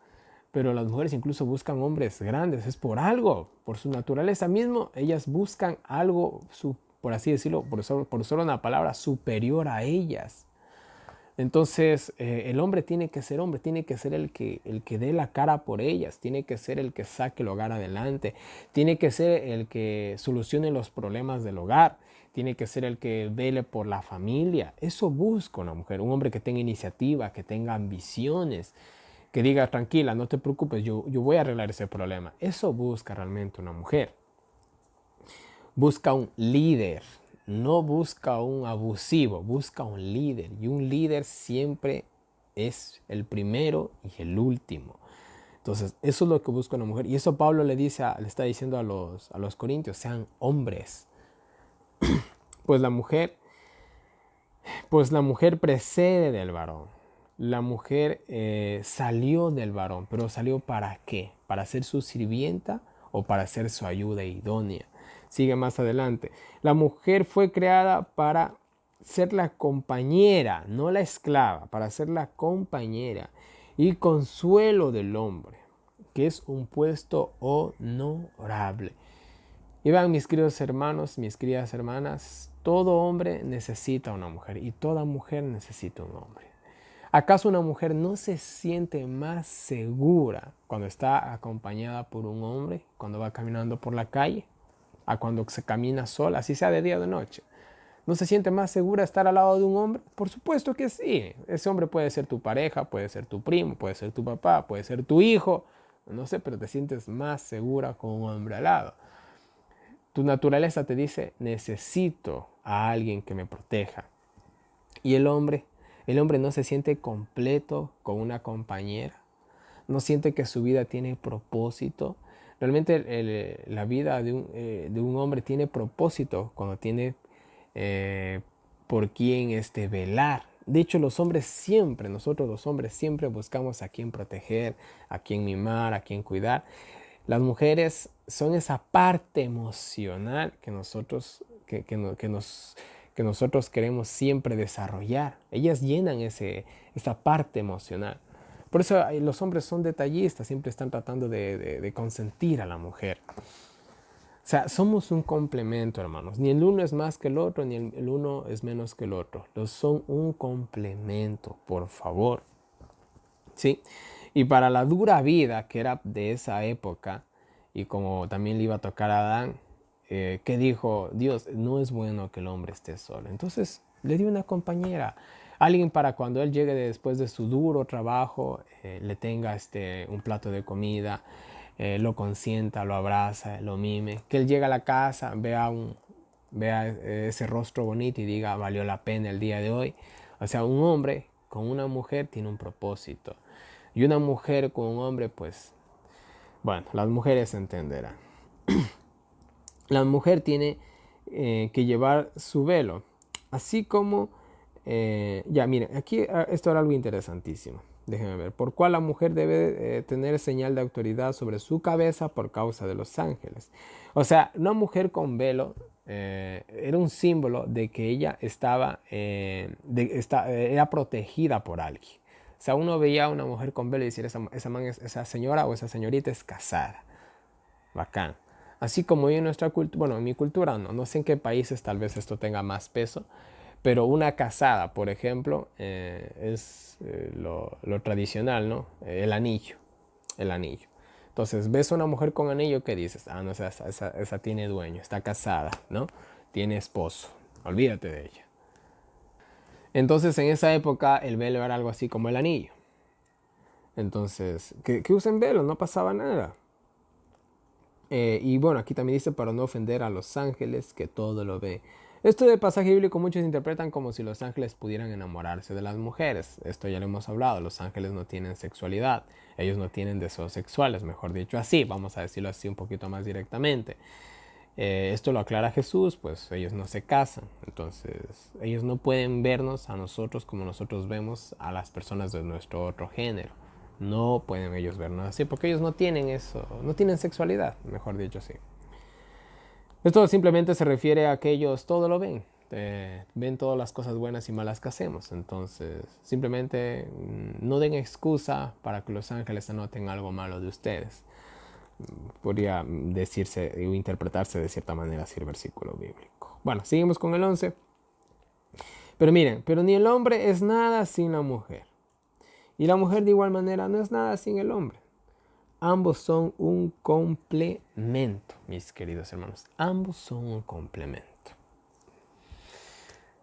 Pero las mujeres incluso buscan hombres grandes, es por algo, por su naturaleza mismo, ellas buscan algo, por así decirlo, por usar una palabra, superior a ellas. Entonces, el hombre tiene que ser hombre, tiene que ser el que dé la cara por ellas, tiene que ser el que saque el hogar adelante, tiene que ser el que solucione los problemas del hogar, tiene que ser el que vele por la familia. Eso busca una mujer, un hombre que tenga iniciativa, que tenga ambiciones, que diga, tranquila, no te preocupes, yo voy a arreglar ese problema. Eso busca realmente una mujer. Busca un líder, no busca un abusivo, busca un líder. Y un líder siempre es el primero y el último. Entonces, eso es lo que busca una mujer. Y eso Pablo le está diciendo a los corintios, sean hombres. Pues la mujer precede del varón. La mujer salió del varón, pero salió ¿para qué? ¿Para ser su sirvienta o para ser su ayuda idónea? Sigue más adelante. La mujer fue creada para ser la compañera, no la esclava, para ser la compañera y consuelo del hombre, que es un puesto honorable. Y vean, mis queridos hermanos, mis queridas hermanas, todo hombre necesita una mujer y toda mujer necesita un hombre. ¿Acaso una mujer no se siente más segura cuando está acompañada por un hombre, cuando va caminando por la calle, a cuando se camina sola, así sea de día o de noche? ¿No se siente más segura estar al lado de un hombre? Por supuesto que sí. Ese hombre puede ser tu pareja, puede ser tu primo, puede ser tu papá, puede ser tu hijo. No sé, pero te sientes más segura con un hombre al lado. Tu naturaleza te dice, necesito a alguien que me proteja. Y el hombre no se siente completo con una compañera. No siente que su vida tiene propósito. Realmente la vida de un hombre tiene propósito cuando tiene por quién velar. De hecho, los hombres siempre, nosotros los hombres siempre buscamos a quién proteger, a quién mimar, a quién cuidar. Las mujeres son esa parte emocional que que nosotros queremos siempre desarrollar. Ellas llenan esa parte emocional. Por eso los hombres son detallistas, siempre están tratando de consentir a la mujer. O sea, somos un complemento, hermanos. Ni el uno es más que el otro, ni el uno es menos que el otro. Los son un complemento, por favor. ¿Sí? Y para la dura vida que era de esa época, y como también le iba a tocar a Adán, que dijo, Dios, no es bueno que el hombre esté solo. Entonces le dio una compañera, alguien para cuando él llegue después de su duro trabajo, le tenga un plato de comida, lo consienta, lo abraza, lo mime, que él llegue a la casa, vea ese rostro bonito y diga, valió la pena el día de hoy. O sea, un hombre con una mujer tiene un propósito. Y una mujer con un hombre, pues, bueno, las mujeres entenderán. La mujer tiene que llevar su velo, así como, ya miren, aquí esto era algo interesantísimo. Déjenme ver, por cuál la mujer debe tener señal de autoridad sobre su cabeza por causa de los ángeles. O sea, una mujer con velo era un símbolo de que ella era protegida por alguien. O sea, uno veía a una mujer con velo y decía, esa señora o esa señorita es casada. Bacán. Así como hoy en nuestra cultura, bueno, en mi cultura no sé en qué países tal vez esto tenga más peso, pero una casada, por ejemplo, es lo tradicional, ¿no? El anillo, el anillo. Entonces, ves a una mujer con anillo, ¿qué dices? Ah, no, esa tiene dueño, está casada, ¿no? Tiene esposo, olvídate de ella. Entonces, en esa época, el velo era algo así como el anillo. Entonces, que usen velo, no pasaba nada. Y bueno, aquí también dice para no ofender a los ángeles que todo lo ve. Esto de pasaje bíblico muchos interpretan como si los ángeles pudieran enamorarse de las mujeres. Esto ya lo hemos hablado, los ángeles no tienen sexualidad, ellos no tienen deseos sexuales, mejor dicho así, vamos a decirlo así un poquito más directamente. Esto lo aclara Jesús, pues ellos no se casan, entonces ellos no pueden vernos a nosotros como nosotros vemos a las personas de nuestro otro género. No pueden ellos vernos así porque ellos no tienen eso, no tienen sexualidad, mejor dicho así. Esto simplemente se refiere a que ellos todo lo ven, ven todas las cosas buenas y malas que hacemos. Entonces, simplemente no den excusa para que los ángeles anoten algo malo de ustedes. Podría decirse o interpretarse de cierta manera así el versículo bíblico. Bueno, seguimos con el 11. Pero miren, pero ni el hombre es nada sin la mujer. Y la mujer de igual manera no es nada sin el hombre. Ambos son un complemento, mis queridos hermanos. Ambos son un complemento.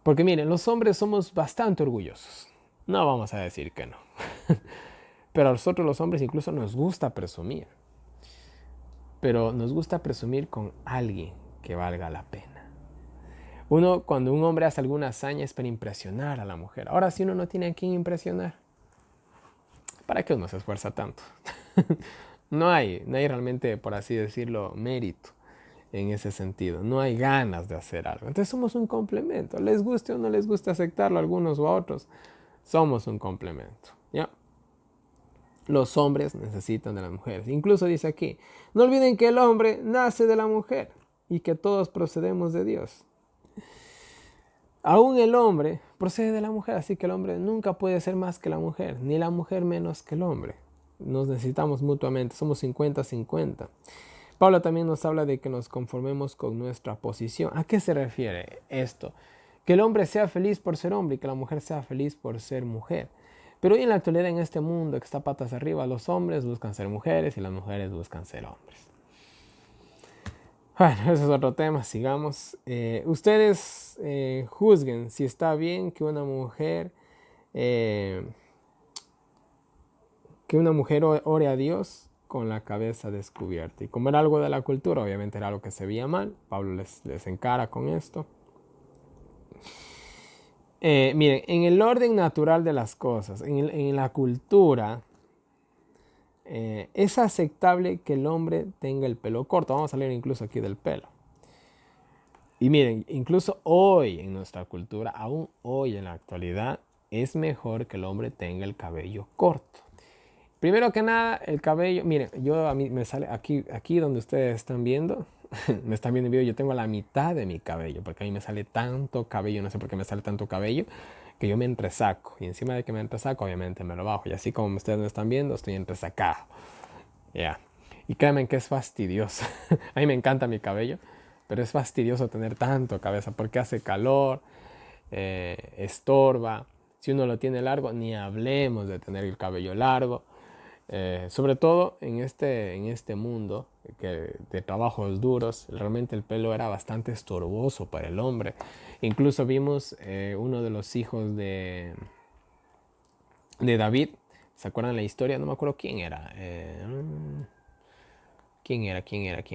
Porque miren, los hombres somos bastante orgullosos. No vamos a decir que no. Pero a nosotros los hombres incluso nos gusta presumir. Pero nos gusta presumir con alguien que valga la pena. Cuando un hombre hace alguna hazaña es para impresionar a la mujer. Ahora, si uno no tiene a quién impresionar, ¿para qué uno se esfuerza tanto? No hay realmente, por así decirlo, mérito en ese sentido. No hay ganas de hacer algo. Entonces somos un complemento. Les guste o no les guste aceptarlo a algunos u a otros, somos un complemento. ¿Ya? Los hombres necesitan de las mujeres. Incluso dice aquí, no olviden que el hombre nace de la mujer y que todos procedemos de Dios. Aún el hombre procede de la mujer, así que el hombre nunca puede ser más que la mujer, ni la mujer menos que el hombre. Nos necesitamos mutuamente, somos 50-50. Pablo también nos habla de que nos conformemos con nuestra posición. ¿A qué se refiere esto? Que el hombre sea feliz por ser hombre y que la mujer sea feliz por ser mujer. Pero hoy en la actualidad, en este mundo que está patas arriba, los hombres buscan ser mujeres y las mujeres buscan ser hombres. Bueno, ese es otro tema, sigamos. Ustedes juzguen si está bien eh, que una mujer ore a Dios con la cabeza descubierta. Y como era algo de la cultura, obviamente era algo que se veía mal. Pablo les encara con esto. Miren, en el orden natural de las cosas, en la cultura, es aceptable que el hombre tenga el pelo corto. Vamos a leer incluso aquí del pelo. Y miren, incluso hoy en nuestra cultura, aún hoy en la actualidad, es mejor que el hombre tenga el cabello corto. Primero que nada, el cabello, miren, a mí me sale aquí donde ustedes están viendo, me están viendo el video, yo tengo la mitad de mi cabello, porque a mí me sale tanto cabello, no sé por qué me sale tanto cabello, que yo me entresaco. Y encima de que me entresaco, obviamente me lo bajo. Y así como ustedes me están viendo, estoy entresacado. Ya. Yeah. Y créanme que es fastidioso. A mí me encanta mi cabello, pero es fastidioso tener tanto cabeza porque hace calor, estorba. Si uno lo tiene largo, ni hablemos de tener el cabello largo. Sobre todo en este mundo de trabajos duros, realmente el pelo era bastante estorboso para el hombre. Incluso vimos uno de los hijos de David, ¿se acuerdan la historia? No me acuerdo quién era. ¿Quién era?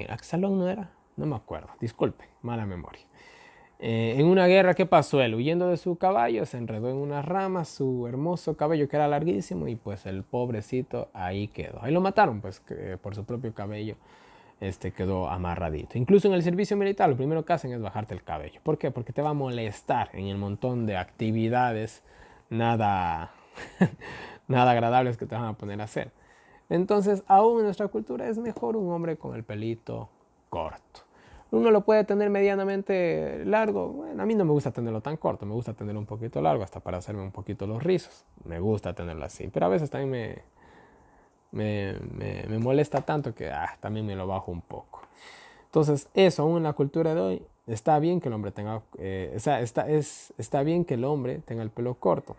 ¿Axalón no era? No me acuerdo, disculpe, mala memoria. En una guerra, ¿qué pasó? Él huyendo de su caballo, se enredó en unas ramas, su hermoso cabello que era larguísimo y pues el pobrecito ahí quedó. Ahí lo mataron pues por su propio cabello quedó amarradito. Incluso en el servicio militar lo primero que hacen es bajarte el cabello. ¿Por qué? Porque te va a molestar en el montón de actividades nada, nada agradables que te van a poner a hacer. Entonces, aún en nuestra cultura es mejor un hombre con el pelito corto. Uno lo puede tener medianamente largo. Bueno, a mí no me gusta tenerlo tan corto, me gusta tenerlo un poquito largo, hasta para hacerme un poquito los rizos. Me gusta tenerlo así, pero a veces también me molesta tanto que también me lo bajo un poco. Entonces, eso, aún en la cultura de hoy, está bien que el hombre tenga, está bien que el hombre tenga el pelo corto.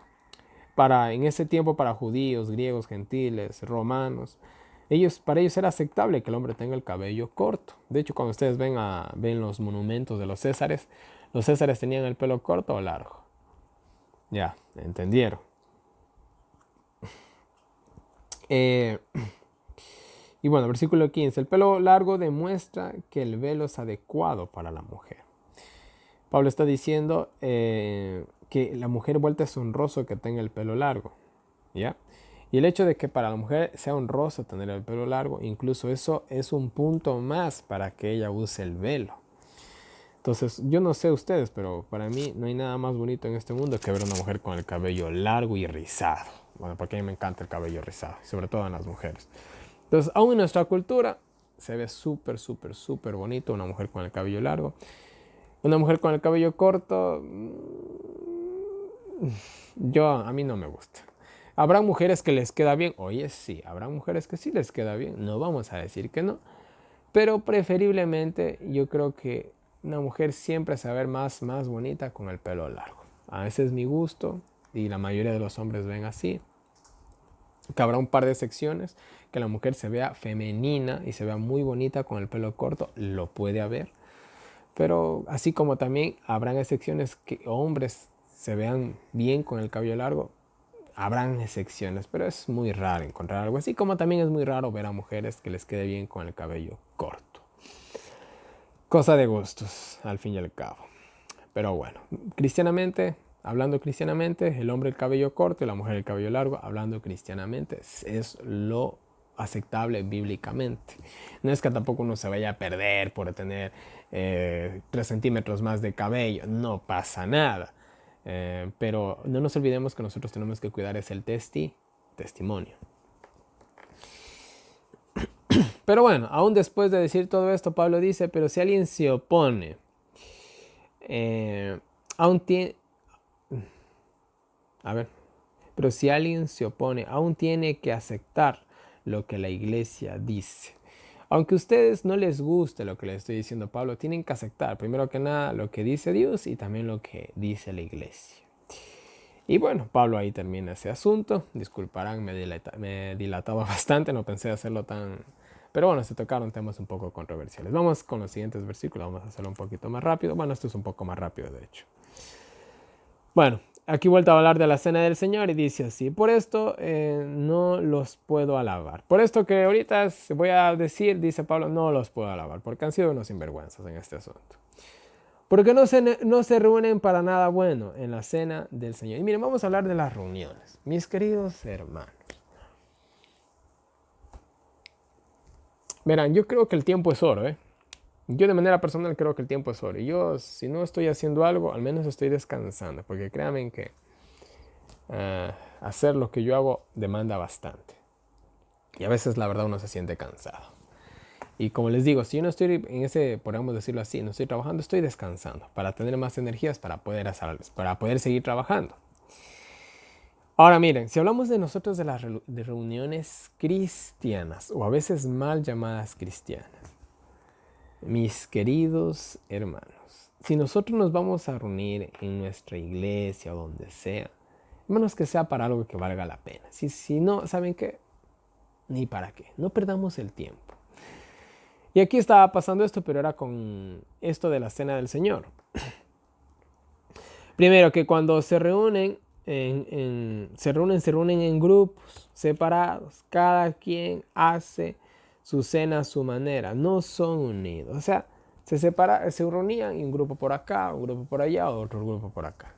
En ese tiempo, para judíos, griegos, gentiles, romanos, para ellos era aceptable que el hombre tenga el cabello corto. De hecho, cuando ustedes ven los monumentos de los césares tenían el pelo corto o largo. Ya, entendieron. Eh, y bueno, versículo 15. El pelo largo demuestra que el velo es adecuado para la mujer. Pablo está diciendo que la mujer vuelta es honroso que tenga el pelo largo. ¿Ya? Y el hecho de que para la mujer sea honroso tener el pelo largo, incluso eso es un punto más para que ella use el velo. Entonces, yo no sé ustedes, pero para mí no hay nada más bonito en este mundo que ver a una mujer con el cabello largo y rizado. Bueno, porque a mí me encanta el cabello rizado, sobre todo en las mujeres. Entonces, aún en nuestra cultura se ve súper, súper, súper bonito una mujer con el cabello largo. Una mujer con el cabello corto, a mí no me gusta. Habrá mujeres que les queda bien, oye sí, habrá mujeres que sí les queda bien, no vamos a decir que no, pero preferiblemente yo creo que una mujer siempre se va a ver más bonita con el pelo largo. A veces es mi gusto y la mayoría de los hombres ven así, que habrá un par de excepciones, que la mujer se vea femenina y se vea muy bonita con el pelo corto, lo puede haber, pero así como también habrán excepciones que hombres se vean bien con el cabello largo, habrán excepciones, pero es muy raro encontrar algo así, como también es muy raro ver a mujeres que les quede bien con el cabello corto. Cosa de gustos, al fin y al cabo. Pero bueno, hablando cristianamente, el hombre el cabello corto y la mujer el cabello largo, hablando cristianamente, es lo aceptable bíblicamente. No es que tampoco uno se vaya a perder por tener 3 centímetros más de cabello, no pasa nada. Pero no nos olvidemos que nosotros tenemos que cuidar es el testimonio. Pero bueno, aún después de decir todo esto, Pablo dice, pero si alguien se opone, aún tiene... A ver, pero si alguien se opone, aún tiene que aceptar lo que la iglesia dice. Aunque a ustedes no les guste lo que les estoy diciendo, Pablo, tienen que aceptar, primero que nada, lo que dice Dios y también lo que dice la iglesia. Y bueno, Pablo ahí termina ese asunto. Disculparán, me dilataba bastante, no pensé hacerlo Pero bueno, se tocaron temas un poco controversiales. Vamos con los siguientes versículos, vamos a hacerlo un poquito más rápido. Bueno, esto es un poco más rápido, de hecho. Bueno, aquí vuelto a hablar de la cena del Señor y dice así: por esto no los puedo alabar. Por esto que ahorita voy a decir, dice Pablo, no los puedo alabar, porque han sido unos sinvergüenzas en este asunto. Porque no se reúnen para nada bueno en la cena del Señor. Y miren, vamos a hablar de las reuniones. Mis queridos hermanos. Verán, yo creo que el tiempo es oro, ¿eh? Yo de manera personal creo que el tiempo es oro. Y yo, si no estoy haciendo algo, al menos estoy descansando. Porque créanme que hacer lo que yo hago demanda bastante. Y a veces la verdad uno se siente cansado. Y como les digo, si yo no estoy en ese, podemos decirlo así, no estoy trabajando, estoy descansando para tener más energías para poder seguir trabajando. Ahora miren, si hablamos de nosotros de las reuniones cristianas o a veces mal llamadas cristianas, mis queridos hermanos, si nosotros nos vamos a reunir en nuestra iglesia o donde sea, menos que sea para algo que valga la pena. Si no, ¿saben qué? Ni para qué. No perdamos el tiempo. Y aquí estaba pasando esto, pero era con esto de la cena del Señor. Primero, que cuando se reúnen, se reúnen en grupos separados. Cada quien hace su cena a su manera. No son unidos. O sea, se reunían y un grupo por acá, un grupo por allá, otro grupo por acá.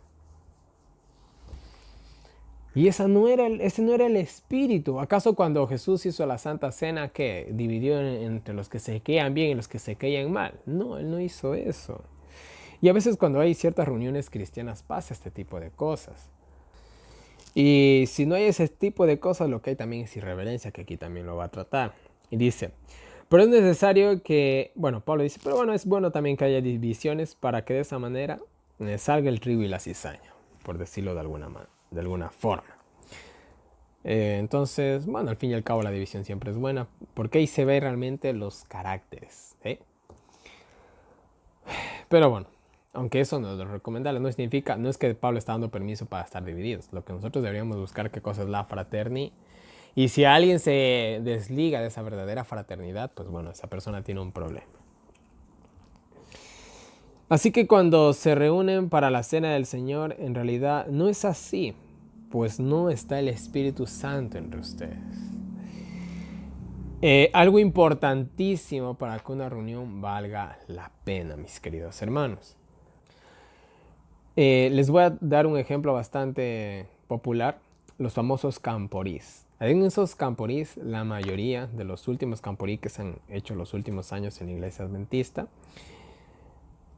Y ese no era el espíritu. ¿Acaso cuando Jesús hizo la Santa Cena, que dividió entre los que se quedan bien y los que se quedan mal? No, Él no hizo eso. Y a veces cuando hay ciertas reuniones cristianas pasa este tipo de cosas. Y si no hay ese tipo de cosas, lo que hay también es irreverencia, que aquí también lo va a tratar. Y dice, pero es necesario que, bueno, Pablo dice, pero bueno, es bueno también que haya divisiones para que de esa manera salga el trigo y la cizaña, por decirlo de alguna forma. Entonces, bueno, al fin y al cabo la división siempre es buena, porque ahí se ve realmente los caracteres. Pero bueno, aunque eso no es lo recomendable, no significa, no es que Pablo está dando permiso para estar divididos. Lo que nosotros deberíamos buscar, qué cosa es la fraternidad. Y si alguien se desliga de esa verdadera fraternidad, pues bueno, esa persona tiene un problema. Así que cuando se reúnen para la cena del Señor, en realidad no es así, pues no está el Espíritu Santo entre ustedes. Algo importantísimo para que una reunión valga la pena, mis queridos hermanos. Les voy a dar un ejemplo bastante popular, los famosos camporís. En esos camporís, la mayoría de los últimos camporís que se han hecho los últimos años en la iglesia adventista,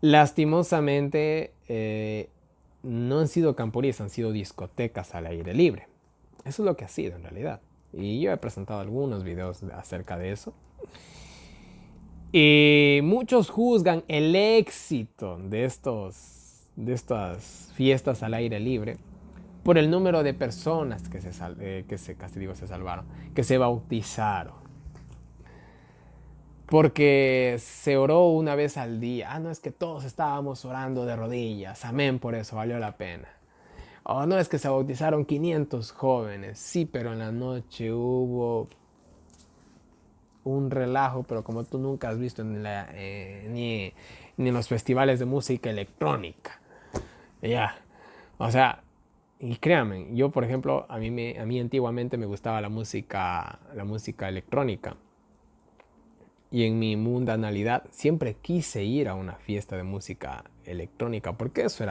lastimosamente no han sido camporís, han sido discotecas al aire libre. Eso es lo que ha sido en realidad. Y yo he presentado algunos videos acerca de eso. Y muchos juzgan el éxito de estas fiestas al aire libre por el número de personas que se salvaron, que se bautizaron. Porque se oró una vez al día. No, es que todos estábamos orando de rodillas. Amén, por eso valió la pena. No, es que se bautizaron 500 jóvenes. Sí, pero en la noche hubo un relajo, pero como tú nunca has visto ni en los festivales de música electrónica. Ya. O sea, y créanme, yo por ejemplo, a mí antiguamente me gustaba la música electrónica. Y en mi mundanalidad siempre quise ir a una fiesta de música electrónica, porque eso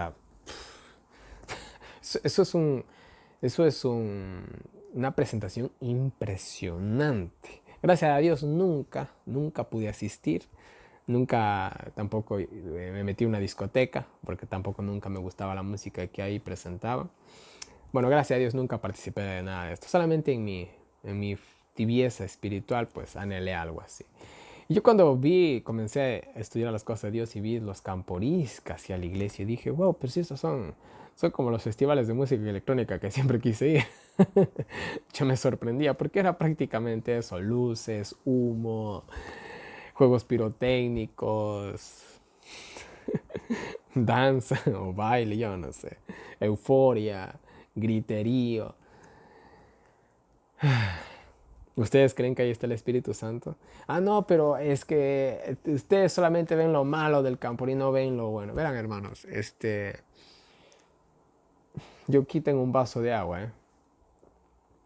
es una presentación impresionante. Gracias a Dios nunca pude asistir. Nunca tampoco me metí en una discoteca, porque tampoco nunca me gustaba la música que ahí presentaba. Bueno, gracias a Dios nunca participé de nada de esto. Solamente en mi tibieza espiritual, pues anhelé algo así. Y yo cuando comencé a estudiar las cosas de Dios y vi los camporís que hacía la iglesia, dije, wow, pero si estos son como los festivales de música electrónica que siempre quise ir. Yo me sorprendía porque era prácticamente eso, luces, humo, juegos pirotécnicos, danza o baile, yo no sé, euforia, griterío. ¿Ustedes creen que ahí está el Espíritu Santo? Ah, no, pero es que ustedes solamente ven lo malo del campo y no ven lo bueno. Verán, hermanos, yo aquí tengo un vaso de agua, ¿eh?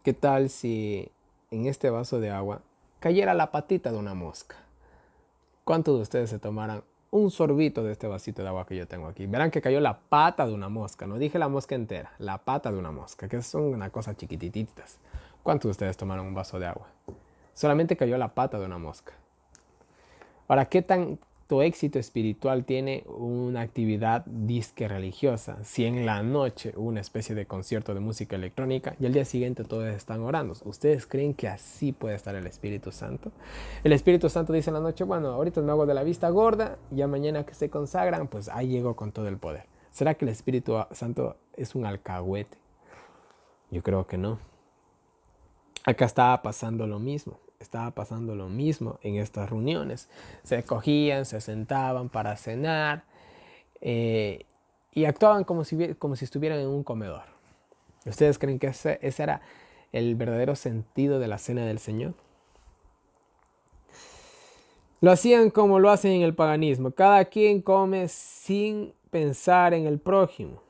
¿Qué tal si en este vaso de agua cayera la patita de una mosca? ¿Cuántos de ustedes se tomaran un sorbito de este vasito de agua que yo tengo aquí? Verán que cayó la pata de una mosca. No dije la mosca entera, la pata de una mosca, que son una cosa chiquitititas. ¿Cuántos de ustedes tomaron un vaso de agua? Solamente cayó la pata de una mosca. Ahora, ¿qué tanto éxito espiritual tiene una actividad disque religiosa si en la noche hubo una especie de concierto de música electrónica y al día siguiente todos están orando? ¿Ustedes creen que así puede estar el Espíritu Santo? El Espíritu Santo dice en la noche, bueno, ahorita me hago de la vista gorda, ya mañana que se consagran, pues ahí llego con todo el poder. ¿Será que el Espíritu Santo es un alcahuete? Yo creo que no. Acá estaba pasando lo mismo. Estaba pasando lo mismo en estas reuniones. Se cogían, se sentaban para cenar y actuaban como si estuvieran en un comedor. ¿Ustedes creen que ese era el verdadero sentido de la cena del Señor? Lo hacían como lo hacen en el paganismo. Cada quien come sin pensar en el prójimo.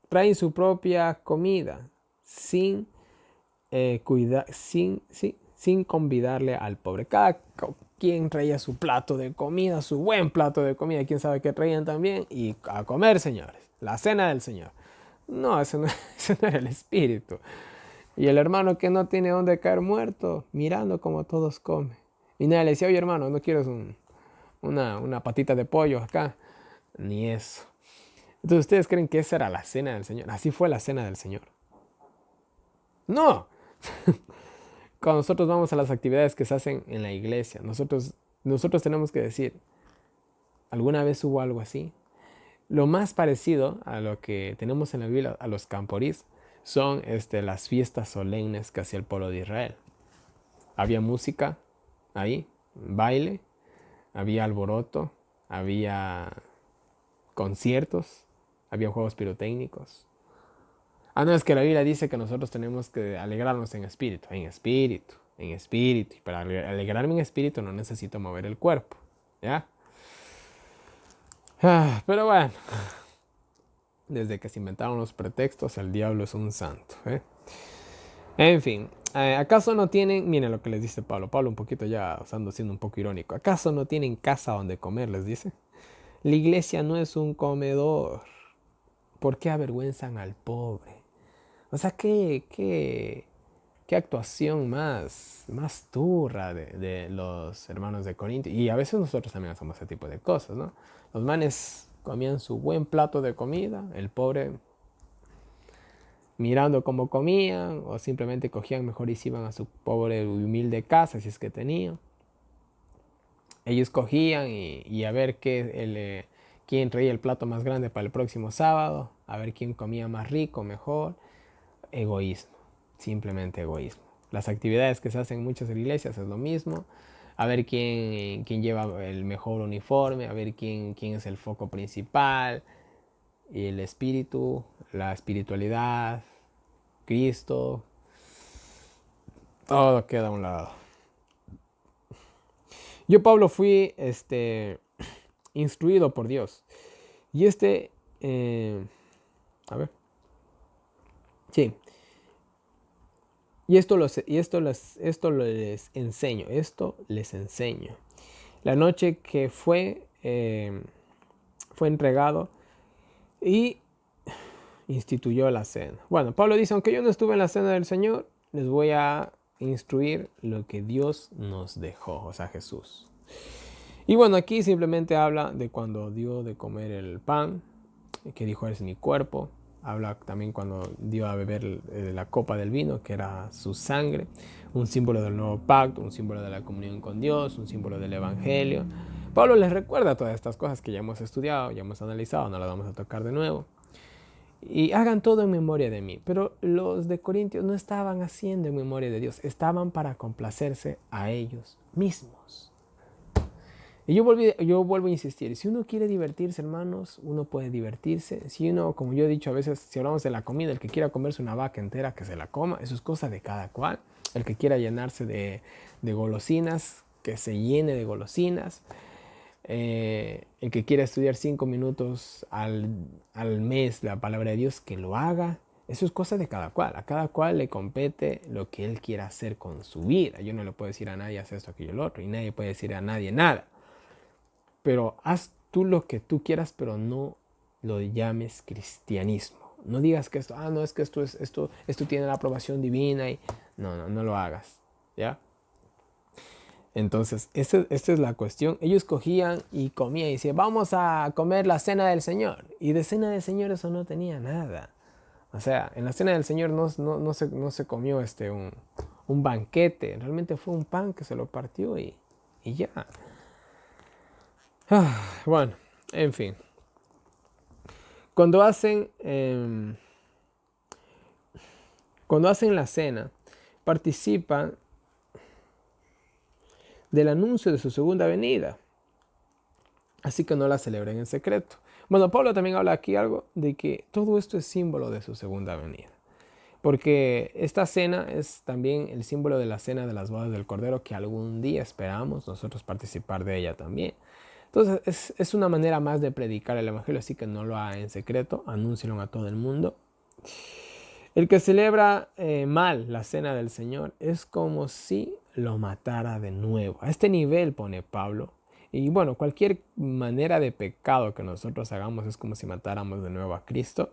Traen su propia comida sin sin convidarle al pobre. Cada quien traía su plato de comida, su buen plato de comida, quién sabe qué traían también, y a comer, señores, la cena del Señor. No, eso no, eso no era el espíritu. Y el hermano que no tiene dónde caer muerto, mirando como todos comen. Y nadie le decía, oye hermano, ¿no quieres una patita de pollo acá? Ni eso. Entonces, ¿ustedes creen que esa era la cena del Señor? Así fue la cena del Señor. No, cuando nosotros vamos a las actividades que se hacen en la iglesia, nosotros tenemos que decir, ¿alguna vez hubo algo así? Lo más parecido a lo que tenemos en la Biblia, a los camporís, son las fiestas solemnes que hacía el pueblo de Israel. Había música ahí, baile, había alboroto, había conciertos, había juegos pirotécnicos. Ah, no, es que la Biblia dice que nosotros tenemos que alegrarnos en espíritu, en espíritu, en espíritu. Y para alegrarme en espíritu no necesito mover el cuerpo, ¿ya? Pero bueno, desde que se inventaron los pretextos, el diablo es un santo, ¿eh? En fin, ¿acaso no tienen, miren lo que les dice Pablo, Pablo un poquito ya siendo un poco irónico, ¿acaso no tienen casa donde comer? Les dice. La iglesia no es un comedor. ¿Por qué avergüenzan al pobre? O sea, qué actuación más turra de los hermanos de Corinto. Y a veces nosotros también hacemos ese tipo de cosas, ¿no? Los manes comían su buen plato de comida, el pobre mirando cómo comían, o simplemente cogían mejor y se iban a su pobre y humilde casa, si es que tenían. Ellos cogían y a ver quién traía el plato más grande para el próximo sábado, a ver quién comía más rico, mejor. Egoísmo, simplemente egoísmo. Las actividades que se hacen en muchas iglesias es lo mismo. A ver quién lleva el mejor uniforme, a ver quién es el foco principal, y el espíritu, la espiritualidad, Cristo, todo queda a un lado. Yo, Pablo, fui instruido por Dios. Y a ver, sí, esto les enseño. La noche que fue entregado y instituyó la cena. Bueno, Pablo dice, aunque yo no estuve en la cena del Señor, les voy a instruir lo que Dios nos dejó, o sea, Jesús. Y bueno, aquí simplemente habla de cuando dio de comer el pan, que dijo, es mi cuerpo. Habla también cuando dio a beber la copa del vino, que era su sangre, un símbolo del nuevo pacto, un símbolo de la comunión con Dios, un símbolo del evangelio. Pablo les recuerda todas estas cosas que ya hemos estudiado, ya hemos analizado, no las vamos a tocar de nuevo. Y hagan todo en memoria de mí. Pero los de Corintios no estaban haciendo en memoria de Dios, estaban para complacerse a ellos mismos. Y yo vuelvo a insistir, si uno quiere divertirse, hermanos, uno puede divertirse. Si uno, como yo he dicho a veces, si hablamos de la comida, el que quiera comerse una vaca entera, que se la coma, eso es cosa de cada cual. El que quiera llenarse de golosinas, que se llene de golosinas. El que quiera estudiar 5 minutos al mes la palabra de Dios, que lo haga. Eso es cosa de cada cual. A cada cual le compete lo que él quiera hacer con su vida. Yo no le puedo decir a nadie haz esto, aquello, lo otro. Y nadie puede decir a nadie nada. Pero haz tú lo que tú quieras, pero no lo llames cristianismo. No digas que esto, no, es que esto tiene la aprobación divina y no lo hagas, ¿ya? Entonces, esta es la cuestión. Ellos cogían y comían y decían, vamos a comer la cena del Señor. Y de cena del Señor eso no tenía nada. O sea, en la cena del Señor no se comió un banquete. Realmente fue un pan que se lo partió y ya. Bueno, en fin. Cuando hacen la cena, participan del anuncio de su segunda venida. Así que no la celebren en secreto. Bueno, Pablo también habla aquí algo de que todo esto es símbolo de su segunda venida. Porque esta cena es también el símbolo de la cena de las bodas del Cordero, que algún día esperamos nosotros participar de ella también. Entonces es una manera más de predicar el Evangelio, así que no lo haga en secreto, anúncielo a todo el mundo. El que celebra mal la cena del Señor es como si lo matara de nuevo. A este nivel pone Pablo. Y bueno, cualquier manera de pecado que nosotros hagamos es como si matáramos de nuevo a Cristo.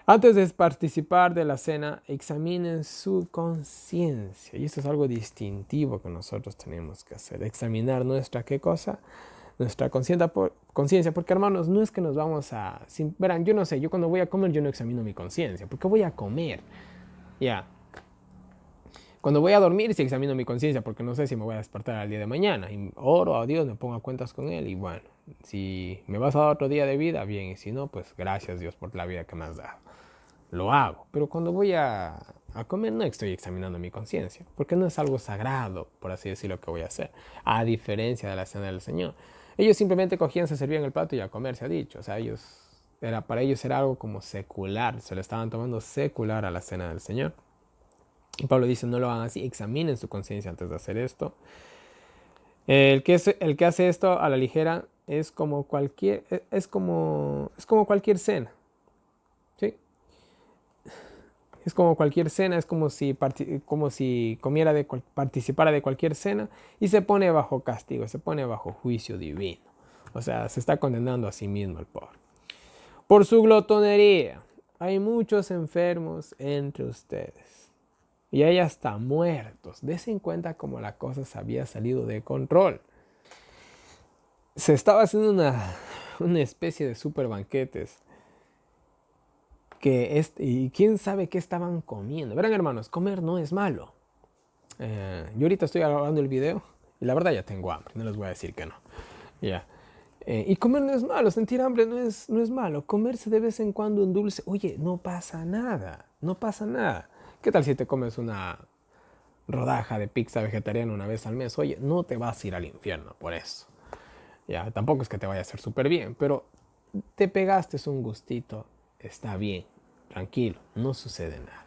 Antes de participar de la cena, examinen su conciencia. Y esto es algo distintivo que nosotros tenemos que hacer. Examinar nuestra, ¿qué cosa? Nuestra conciencia. Porque hermanos, no es que nos vamos a... verán, yo no sé, yo cuando voy a comer yo no examino mi conciencia. ¿Por qué voy a comer? Ya. Cuando voy a dormir sí examino mi conciencia porque no sé si me voy a despertar al día de mañana. Y oro a Dios, me pongo a cuentas con Él y bueno, si me vas a dar otro día de vida, bien. Y si no, pues gracias Dios por la vida que me has dado. Lo hago. Pero cuando voy a comer no estoy examinando mi conciencia porque no es algo sagrado, por así decirlo, que voy a hacer. A diferencia de la cena del Señor. Ellos simplemente cogían, se servían el plato y a comer, se ha dicho. O sea, para ellos era algo como secular. Se lo estaban tomando secular a la cena del Señor. Y Pablo dice, no lo hagan así, examinen su conciencia antes de hacer esto. El que hace esto a la ligera es como cualquier cualquier cena. ¿Sí? Es como cualquier cena, es como si participara de cualquier cena y se pone bajo castigo, se pone bajo juicio divino. O sea, se está condenando a sí mismo el pobre. Por su glotonería, hay muchos enfermos entre ustedes. Y hay hasta muertos. Desen cuenta como la cosa se había salido de control. Se estaba haciendo una especie de super banquetes. Y quién sabe qué estaban comiendo. Verán, hermanos, comer no es malo. Yo ahorita estoy grabando el video y la verdad ya tengo hambre. No les voy a decir que no. Ya. Y comer no es malo. Sentir hambre no es malo. Comerse de vez en cuando un dulce. Oye, no pasa nada. No pasa nada. ¿Qué tal si te comes una rodaja de pizza vegetariana una vez al mes? Oye, no te vas a ir al infierno por eso. Ya, tampoco es que te vaya a hacer súper bien, pero te pegaste un gustito, está bien, tranquilo, no sucede nada.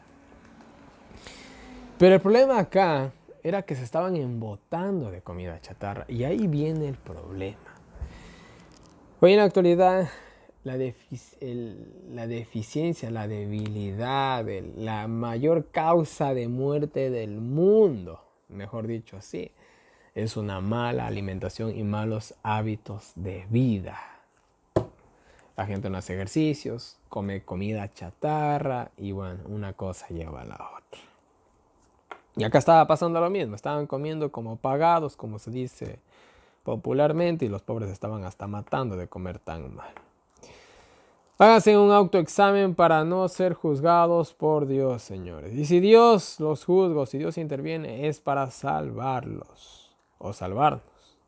Pero el problema acá era que se estaban embotando de comida chatarra y ahí viene el problema. Hoy en la actualidad la deficiencia, la debilidad, la mayor causa de muerte del mundo, mejor dicho así, es una mala alimentación y malos hábitos de vida. La gente no hace ejercicios, come comida chatarra y bueno, una cosa lleva a la otra. Y acá estaba pasando lo mismo, estaban comiendo como pagados, como se dice popularmente, y los pobres estaban hasta matando de comer tan mal. Háganse un autoexamen para no ser juzgados por Dios, señores. Y si Dios los juzga, si Dios interviene, es para salvarlos o salvarnos.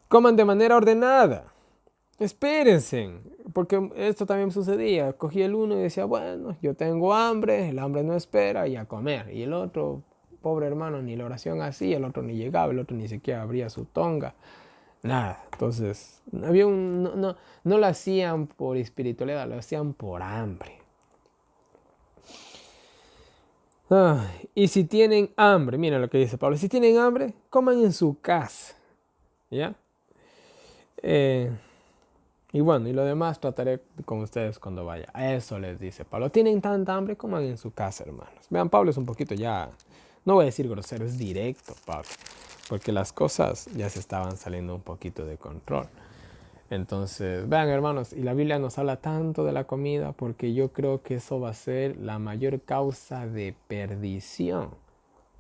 Coman de manera ordenada. Espérense, porque esto también sucedía. Cogí el uno y decía, bueno, yo tengo hambre, el hambre no espera, y a comer. Y el otro, pobre hermano, ni la oración hacía, el otro ni llegaba, el otro ni siquiera abría su tonga. Nada. Entonces, no lo hacían por espiritualidad, lo hacían por hambre. Y si tienen hambre, miren lo que dice Pablo, si tienen hambre, coman en su casa. ¿Ya? Eh, y bueno, y lo demás trataré con ustedes cuando vaya. A eso les dice Pablo. Tienen tanta hambre, coman en su casa, hermanos. Vean, Pablo es un poquito ya, no voy a decir grosero, es directo, Pablo. Porque las cosas ya se estaban saliendo un poquito de control. Entonces, vean hermanos, y la Biblia nos habla tanto de la comida porque yo creo que eso va a ser la mayor causa de perdición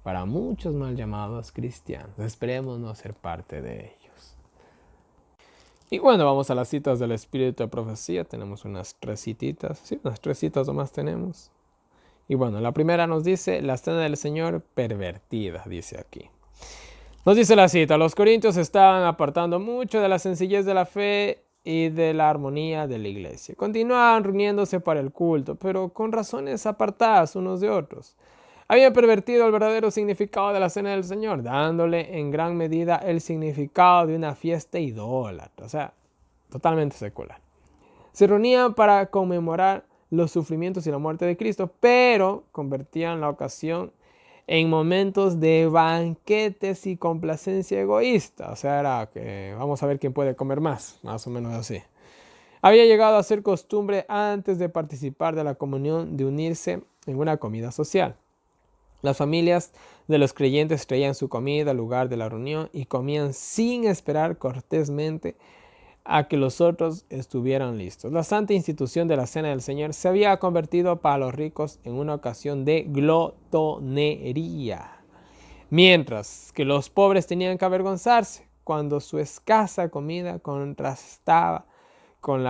para muchos mal llamados cristianos. Esperemos no ser parte de ellos. Y bueno, vamos a las citas del Espíritu de Profecía. Tenemos unas 3 cititas, sí, unas 3 citas nomás tenemos. Y bueno, la primera nos dice, la cena del Señor pervertida, dice aquí. Nos dice la cita, los corintios estaban apartando mucho de la sencillez de la fe y de la armonía de la iglesia. Continuaban reuniéndose para el culto, pero con razones apartadas unos de otros. Habían pervertido el verdadero significado de la cena del Señor, dándole en gran medida el significado de una fiesta idólatra, o sea, totalmente secular. Se reunían para conmemorar los sufrimientos y la muerte de Cristo, pero convertían la ocasión en momentos de banquetes y complacencia egoísta. O sea, era que vamos a ver quién puede comer más o menos así. Había llegado a ser costumbre antes de participar de la comunión de unirse en una comida social. Las familias de los creyentes traían su comida al lugar de la reunión y comían sin esperar cortésmente a que los otros estuvieran listos. La santa institución de la cena del Señor se había convertido para los ricos en una ocasión de glotonería, mientras que los pobres tenían que avergonzarse cuando su escasa comida contrastaba con,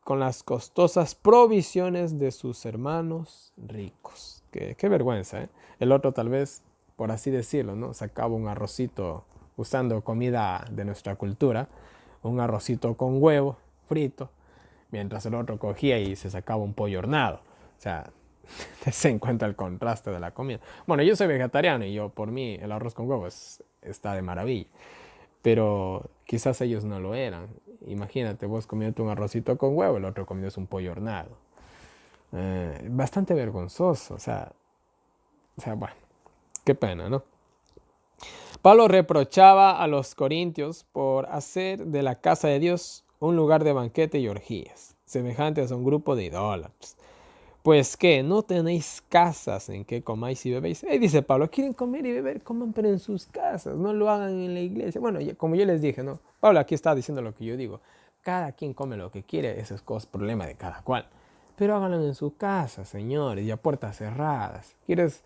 con las costosas provisiones de sus hermanos ricos. Qué vergüenza, ¿eh? El otro tal vez, por así decirlo, ¿no? Sacaba un arrocito usando comida de nuestra cultura, un arrocito con huevo frito, mientras el otro cogía y se sacaba un pollo hornado. O sea, se encuentra el contraste de la comida. Bueno, yo soy vegetariano y yo, por mí, el arroz con huevo está de maravilla. Pero quizás ellos no lo eran. Imagínate, vos comiendo un arrocito con huevo, el otro comiendo un pollo hornado. Bastante vergonzoso, o sea, bueno, qué pena, ¿no? Pablo reprochaba a los corintios por hacer de la casa de Dios un lugar de banquete y orgías, semejantes a un grupo de idólatras. Pues que no tenéis casas en que comáis y bebéis. Dice Pablo, quieren comer y beber, coman pero en sus casas, no lo hagan en la iglesia. Bueno, como yo les dije, ¿no? Pablo aquí está diciendo lo que yo digo. Cada quien come lo que quiere, eso es problema de cada cual. Pero háganlo en su casa, señores, y a puertas cerradas. ¿Quieres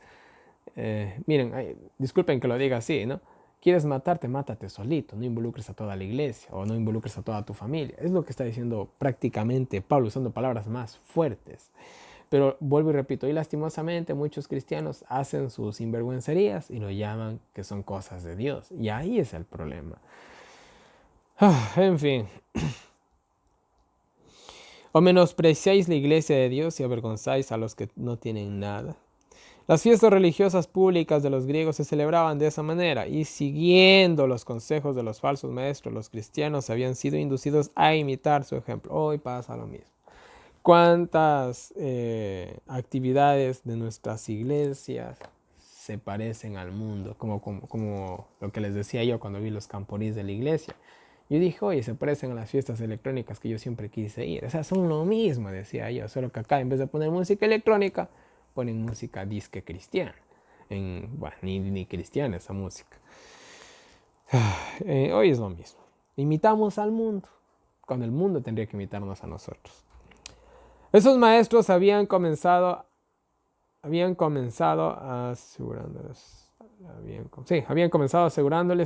miren, disculpen que lo diga así, ¿no? Quieres matarte, mátate solito, no involucres a toda la iglesia o no involucres a toda tu familia. Es lo que está diciendo prácticamente Pablo usando palabras más fuertes. Pero vuelvo y repito, y lastimosamente muchos cristianos hacen sus sinvergüencerías y lo llaman que son cosas de Dios. Y ahí es el problema. En fin. O menospreciáis la iglesia de Dios y avergonzáis a los que no tienen nada. Las fiestas religiosas públicas de los griegos se celebraban de esa manera y siguiendo los consejos de los falsos maestros, los cristianos habían sido inducidos a imitar su ejemplo. Hoy pasa lo mismo. ¿Cuántas actividades de nuestras iglesias se parecen al mundo? Como lo que les decía yo cuando vi los camporís de la iglesia. Yo dije, oye, se parecen a las fiestas electrónicas que yo siempre quise ir. O sea, son lo mismo, decía yo. Solo que acá en vez de poner música electrónica, ponen música disque cristiana. Bueno, ni cristiana esa música. Hoy es lo mismo. Imitamos al mundo, cuando el mundo tendría que imitarnos a nosotros. Esos maestros habían comenzado asegurándoles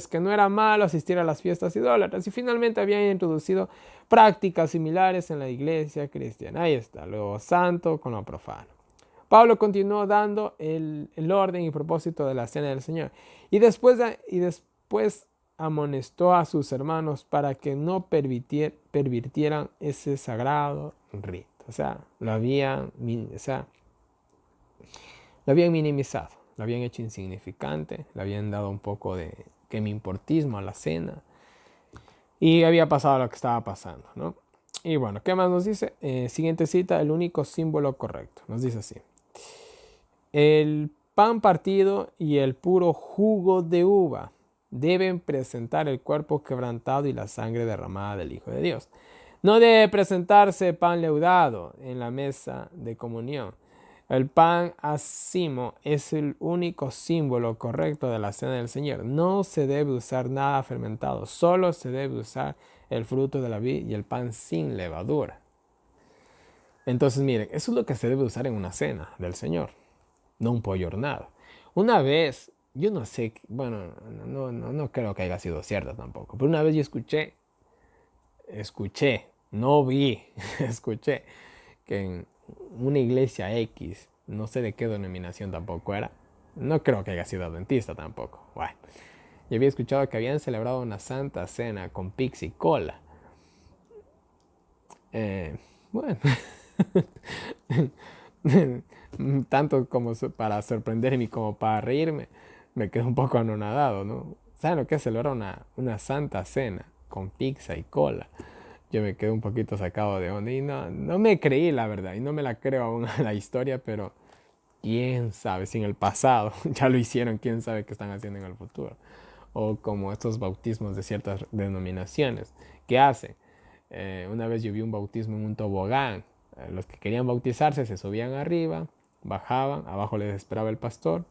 que no era malo asistir a las fiestas idólatras y finalmente habían introducido prácticas similares en la iglesia cristiana. Ahí está, lo santo con lo profano. Pablo continuó dando el orden y propósito de la cena del Señor y después amonestó a sus hermanos para que no pervirtieran ese sagrado rito. O sea, lo habían minimizado, lo habían hecho insignificante, le habían dado un poco de que me importismo a la cena. Y había pasado lo que estaba pasando, ¿no? Y bueno, ¿qué más nos dice? Siguiente cita, el único símbolo correcto. Nos dice así. El pan partido y el puro jugo de uva deben presentar el cuerpo quebrantado y la sangre derramada del Hijo de Dios. No debe presentarse pan leudado en la mesa de comunión. El pan acimo es el único símbolo correcto de la cena del Señor. No se debe usar nada fermentado, solo se debe usar el fruto de la vid y el pan sin levadura. Entonces, miren, eso es lo que se debe usar en una cena del Señor, no un pollo hornado. Una vez, yo no sé, bueno, no creo que haya sido cierto tampoco, pero una vez yo escuché, no vi, escuché que en una iglesia X, no sé de qué denominación tampoco era, no creo que haya sido adventista tampoco. Bueno, yo había escuchado que habían celebrado una santa cena con pizza y cola. Bueno, tanto como para sorprenderme como para reírme, me quedé un poco anonadado, ¿no? ¿Saben lo que es celebrar una santa cena con pizza y cola? Yo me quedé un poquito sacado de onda y no me creí la verdad y no me la creo aún a la historia, pero quién sabe si en el pasado ya lo hicieron, quién sabe qué están haciendo en el futuro. O como estos bautismos de ciertas denominaciones que hacen. Una vez yo vi un bautismo en un tobogán. Los que querían bautizarse se subían arriba, bajaban, abajo les esperaba el pastor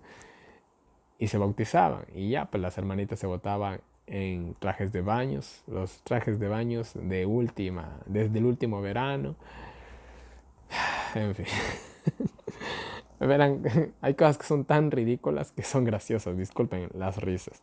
y se bautizaban. Y ya, pues las hermanitas se botaban en trajes de baños, los trajes de baños desde el último verano. En fin. Verán, hay cosas que son tan ridículas que son graciosas, disculpen las risas.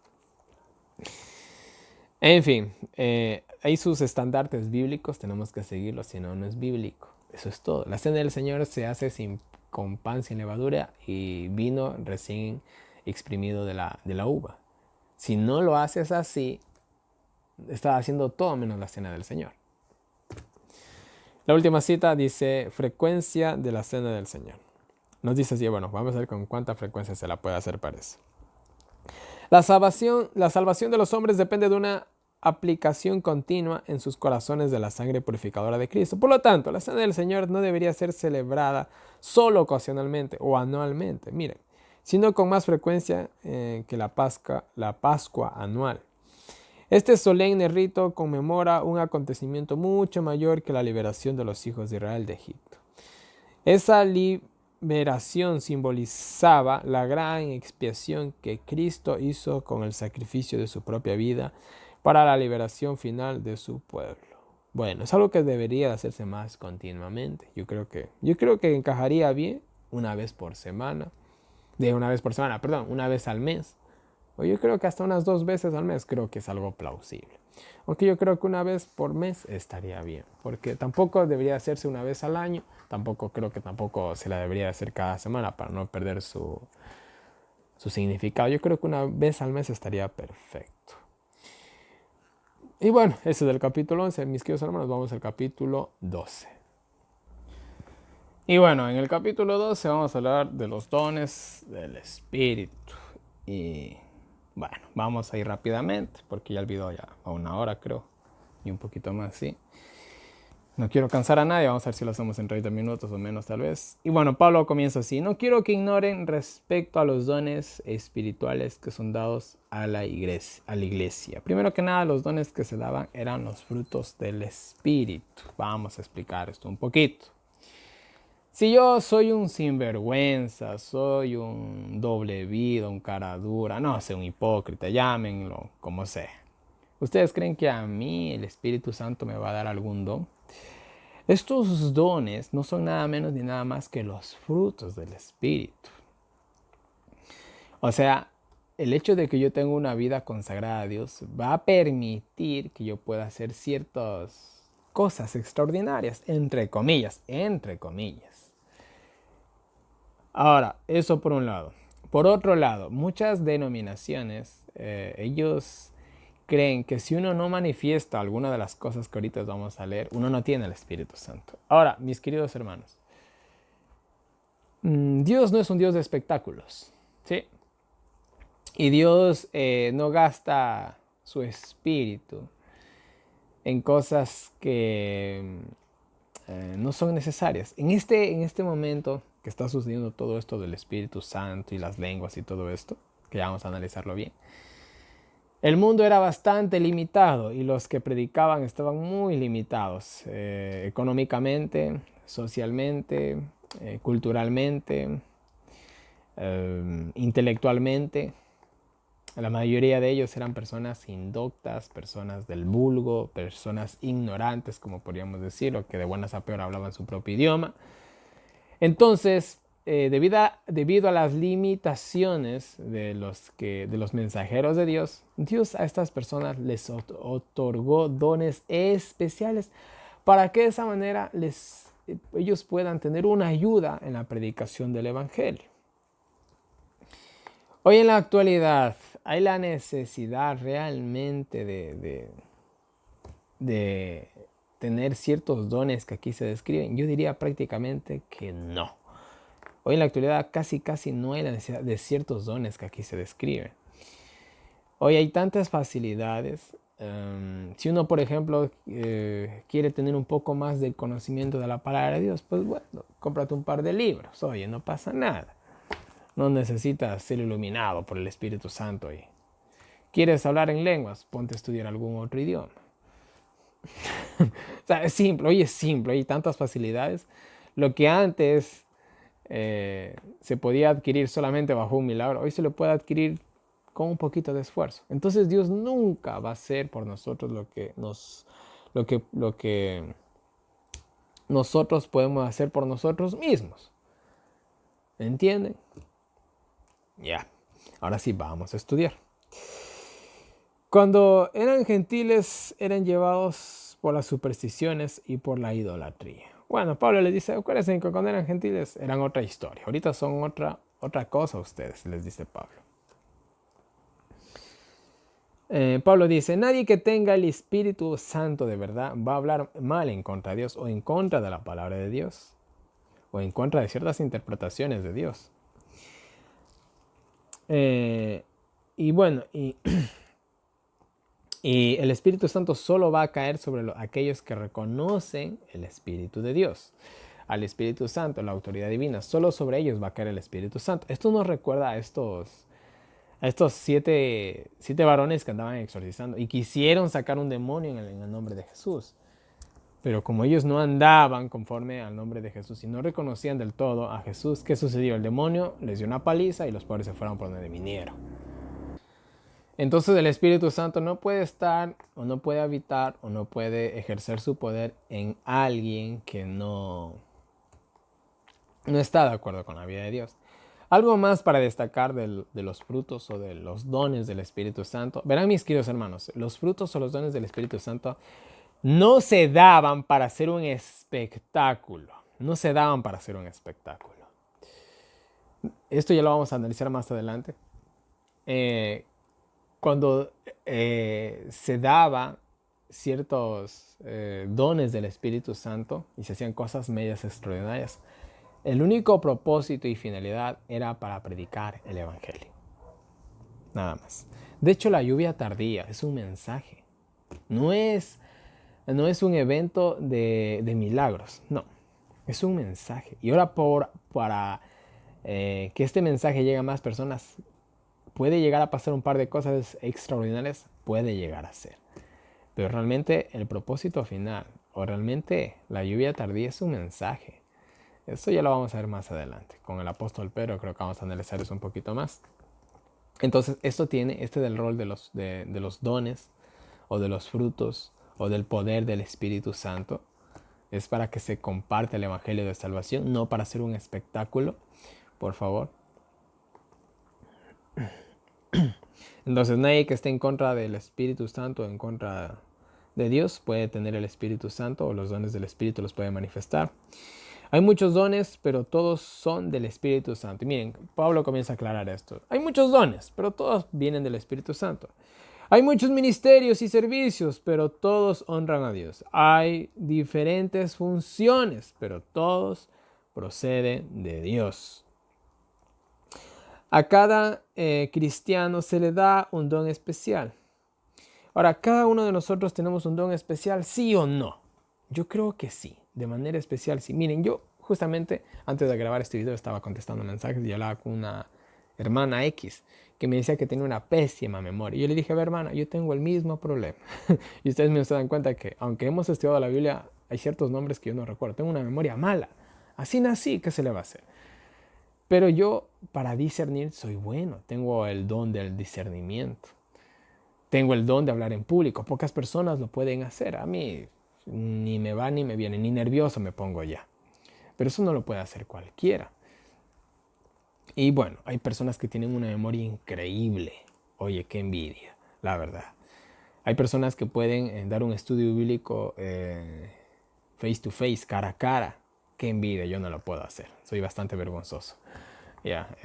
En fin, hay sus estandartes bíblicos, tenemos que seguirlos, si no, no es bíblico. Eso es todo. La cena del Señor se hace con pan sin levadura y vino recién exprimido de la uva. Si no lo haces así, estás haciendo todo menos la cena del Señor. La última cita dice frecuencia de la cena del Señor. Nos dice así, bueno, vamos a ver con cuánta frecuencia se la puede hacer para eso. La salvación de los hombres depende de una aplicación continua en sus corazones de la sangre purificadora de Cristo. Por lo tanto, la cena del Señor no debería ser celebrada solo ocasionalmente o anualmente, miren, sino con más frecuencia que la Pascua anual. Este solemne rito conmemora un acontecimiento mucho mayor que la liberación de los hijos de Israel de Egipto. Esa liberación simbolizaba la gran expiación que Cristo hizo con el sacrificio de su propia vida para la liberación final de su pueblo. Bueno, es algo que debería hacerse más continuamente. Yo creo que encajaría bien una vez por semana. Una vez al mes. O yo creo que hasta unas 2 veces al mes creo que es algo plausible. Aunque yo creo que una vez por mes estaría bien. Porque tampoco debería hacerse una vez al año. Creo que tampoco se la debería hacer cada semana para no perder su significado. Yo creo que una vez al mes estaría perfecto. Y bueno, eso es del capítulo 11. Mis queridos hermanos, vamos al capítulo 12. Y bueno, en el capítulo 12 vamos a hablar de los dones del Espíritu. Y bueno, vamos a ir rápidamente, porque ya el video ya a 1 hora creo, y un poquito más, sí. No quiero cansar a nadie, vamos a ver si lo hacemos en 30 minutos o menos tal vez. Y bueno, Pablo comienza así: no quiero que ignoren respecto a los dones espirituales que son dados a la iglesia. Primero que nada, los dones que se daban eran los frutos del Espíritu. Vamos a explicar esto un poquito. Si yo soy un sinvergüenza, soy un doble vida, un cara dura, no sé, un hipócrita, llámenlo como sea, ¿ustedes creen que a mí el Espíritu Santo me va a dar algún don? Estos dones no son nada menos ni nada más que los frutos del Espíritu. O sea, el hecho de que yo tenga una vida consagrada a Dios va a permitir que yo pueda hacer ciertas cosas extraordinarias, entre comillas, entre comillas. Ahora, eso por un lado. Por otro lado, muchas denominaciones, ellos creen que si uno no manifiesta alguna de las cosas que ahorita vamos a leer, uno no tiene el Espíritu Santo. Ahora, mis queridos hermanos, Dios no es un Dios de espectáculos, ¿sí? Y Dios no gasta su espíritu en cosas que no son necesarias. En este momento que está sucediendo todo esto del Espíritu Santo y las lenguas y todo esto, que ya vamos a analizarlo bien, el mundo era bastante limitado y los que predicaban estaban muy limitados económicamente, socialmente, culturalmente, intelectualmente. La mayoría de ellos eran personas indoctas, personas del vulgo, personas ignorantes, como podríamos decirlo, que de buenas a peor hablaban su propio idioma. Entonces, debido a las limitaciones de los mensajeros de Dios, Dios a estas personas les otorgó dones especiales para que de esa manera ellos puedan tener una ayuda en la predicación del Evangelio. Hoy en la actualidad hay la necesidad realmente de tener ciertos dones que aquí se describen. Yo diría prácticamente que no. Hoy en la actualidad casi no hay la necesidad de ciertos dones que aquí se describen. Hoy hay tantas facilidades. Si uno, por ejemplo, quiere tener un poco más del conocimiento de la palabra de Dios, pues bueno, cómprate un par de libros. Oye, no pasa nada. No necesitas ser iluminado por el Espíritu Santo. Y ¿quieres hablar en lenguas? Ponte a estudiar algún otro idioma. O sea, es simple, hoy es simple, hay tantas facilidades. Lo que antes se podía adquirir solamente bajo un milagro, hoy se lo puede adquirir con un poquito de esfuerzo. Entonces Dios nunca va a hacer por nosotros lo que nosotros podemos hacer por nosotros mismos. ¿Entienden? Ya. Ahora sí vamos a estudiar. Cuando eran gentiles, eran llevados por las supersticiones y por la idolatría. Bueno, Pablo les dice, acuérdense que cuando eran gentiles eran otra historia. Ahorita son otra cosa ustedes, les dice Pablo. Pablo dice, nadie que tenga el Espíritu Santo de verdad va a hablar mal en contra de Dios o en contra de la palabra de Dios o en contra de ciertas interpretaciones de Dios. Y bueno, y el Espíritu Santo solo va a caer sobre aquellos que reconocen el Espíritu de Dios. Al Espíritu Santo, la autoridad divina, solo sobre ellos va a caer el Espíritu Santo. Esto nos recuerda a estos siete varones que andaban exorcizando y quisieron sacar un demonio en el nombre de Jesús. Pero como ellos no andaban conforme al nombre de Jesús y no reconocían del todo a Jesús, ¿qué sucedió? El demonio les dio una paliza y los pobres se fueron por donde vinieron. Entonces el Espíritu Santo no puede estar o no puede habitar o no puede ejercer su poder en alguien que no está de acuerdo con la vida de Dios. Algo más para destacar de los frutos o de los dones del Espíritu Santo. Verán, mis queridos hermanos, los frutos o los dones del Espíritu Santo no se daban para hacer un espectáculo. No se daban para hacer un espectáculo. Esto ya lo vamos a analizar más adelante. Cuando se daba ciertos dones del Espíritu Santo y se hacían cosas medias extraordinarias, el único propósito y finalidad era para predicar el Evangelio. Nada más. De hecho, la lluvia tardía es un mensaje. No es un evento de milagros. No. Es un mensaje. Y ahora para que este mensaje llegue a más personas, puede llegar a pasar un par de cosas extraordinarias. Puede llegar a ser. Pero realmente el propósito final, o realmente la lluvia tardía es un mensaje. Esto ya lo vamos a ver más adelante. Con el apóstol Pedro creo que vamos a analizar eso un poquito más. Entonces, esto tiene del rol de los dones, o de los frutos, o del poder del Espíritu Santo. Es para que se comparte el Evangelio de salvación, no para hacer un espectáculo, por favor. Entonces, nadie que esté en contra del Espíritu Santo, en contra de Dios, puede tener el Espíritu Santo, o los dones del Espíritu los puede manifestar. Hay muchos dones, pero todos son del Espíritu Santo. Y miren, Pablo comienza a aclarar esto. Hay muchos dones, pero todos vienen del Espíritu Santo. Hay muchos ministerios y servicios, pero todos honran a Dios. Hay diferentes funciones, pero todos proceden de Dios. A cada cristiano se le da un don especial. Ahora, ¿cada uno de nosotros tenemos un don especial, sí o no? Yo creo que sí, de manera especial sí. Miren, yo justamente antes de grabar este video estaba contestando mensajes y hablaba con una hermana X que me decía que tenía una pésima memoria. Yo le dije, a ver, hermana, yo tengo el mismo problema. Y ustedes me se dan cuenta que aunque hemos estudiado la Biblia, hay ciertos nombres que yo no recuerdo. Tengo una memoria mala. Así nací, ¿qué se le va a hacer? Pero yo para discernir soy bueno, tengo el don del discernimiento. Tengo el don de hablar en público. Pocas personas lo pueden hacer. A mí ni me va ni me viene, ni nervioso me pongo ya. Pero eso no lo puede hacer cualquiera. Y bueno, hay personas que tienen una memoria increíble. Oye, qué envidia, la verdad. Hay personas que pueden dar un estudio bíblico face to face, cara a cara. Qué envidia, yo no lo puedo hacer. Soy bastante vergonzoso. Ya,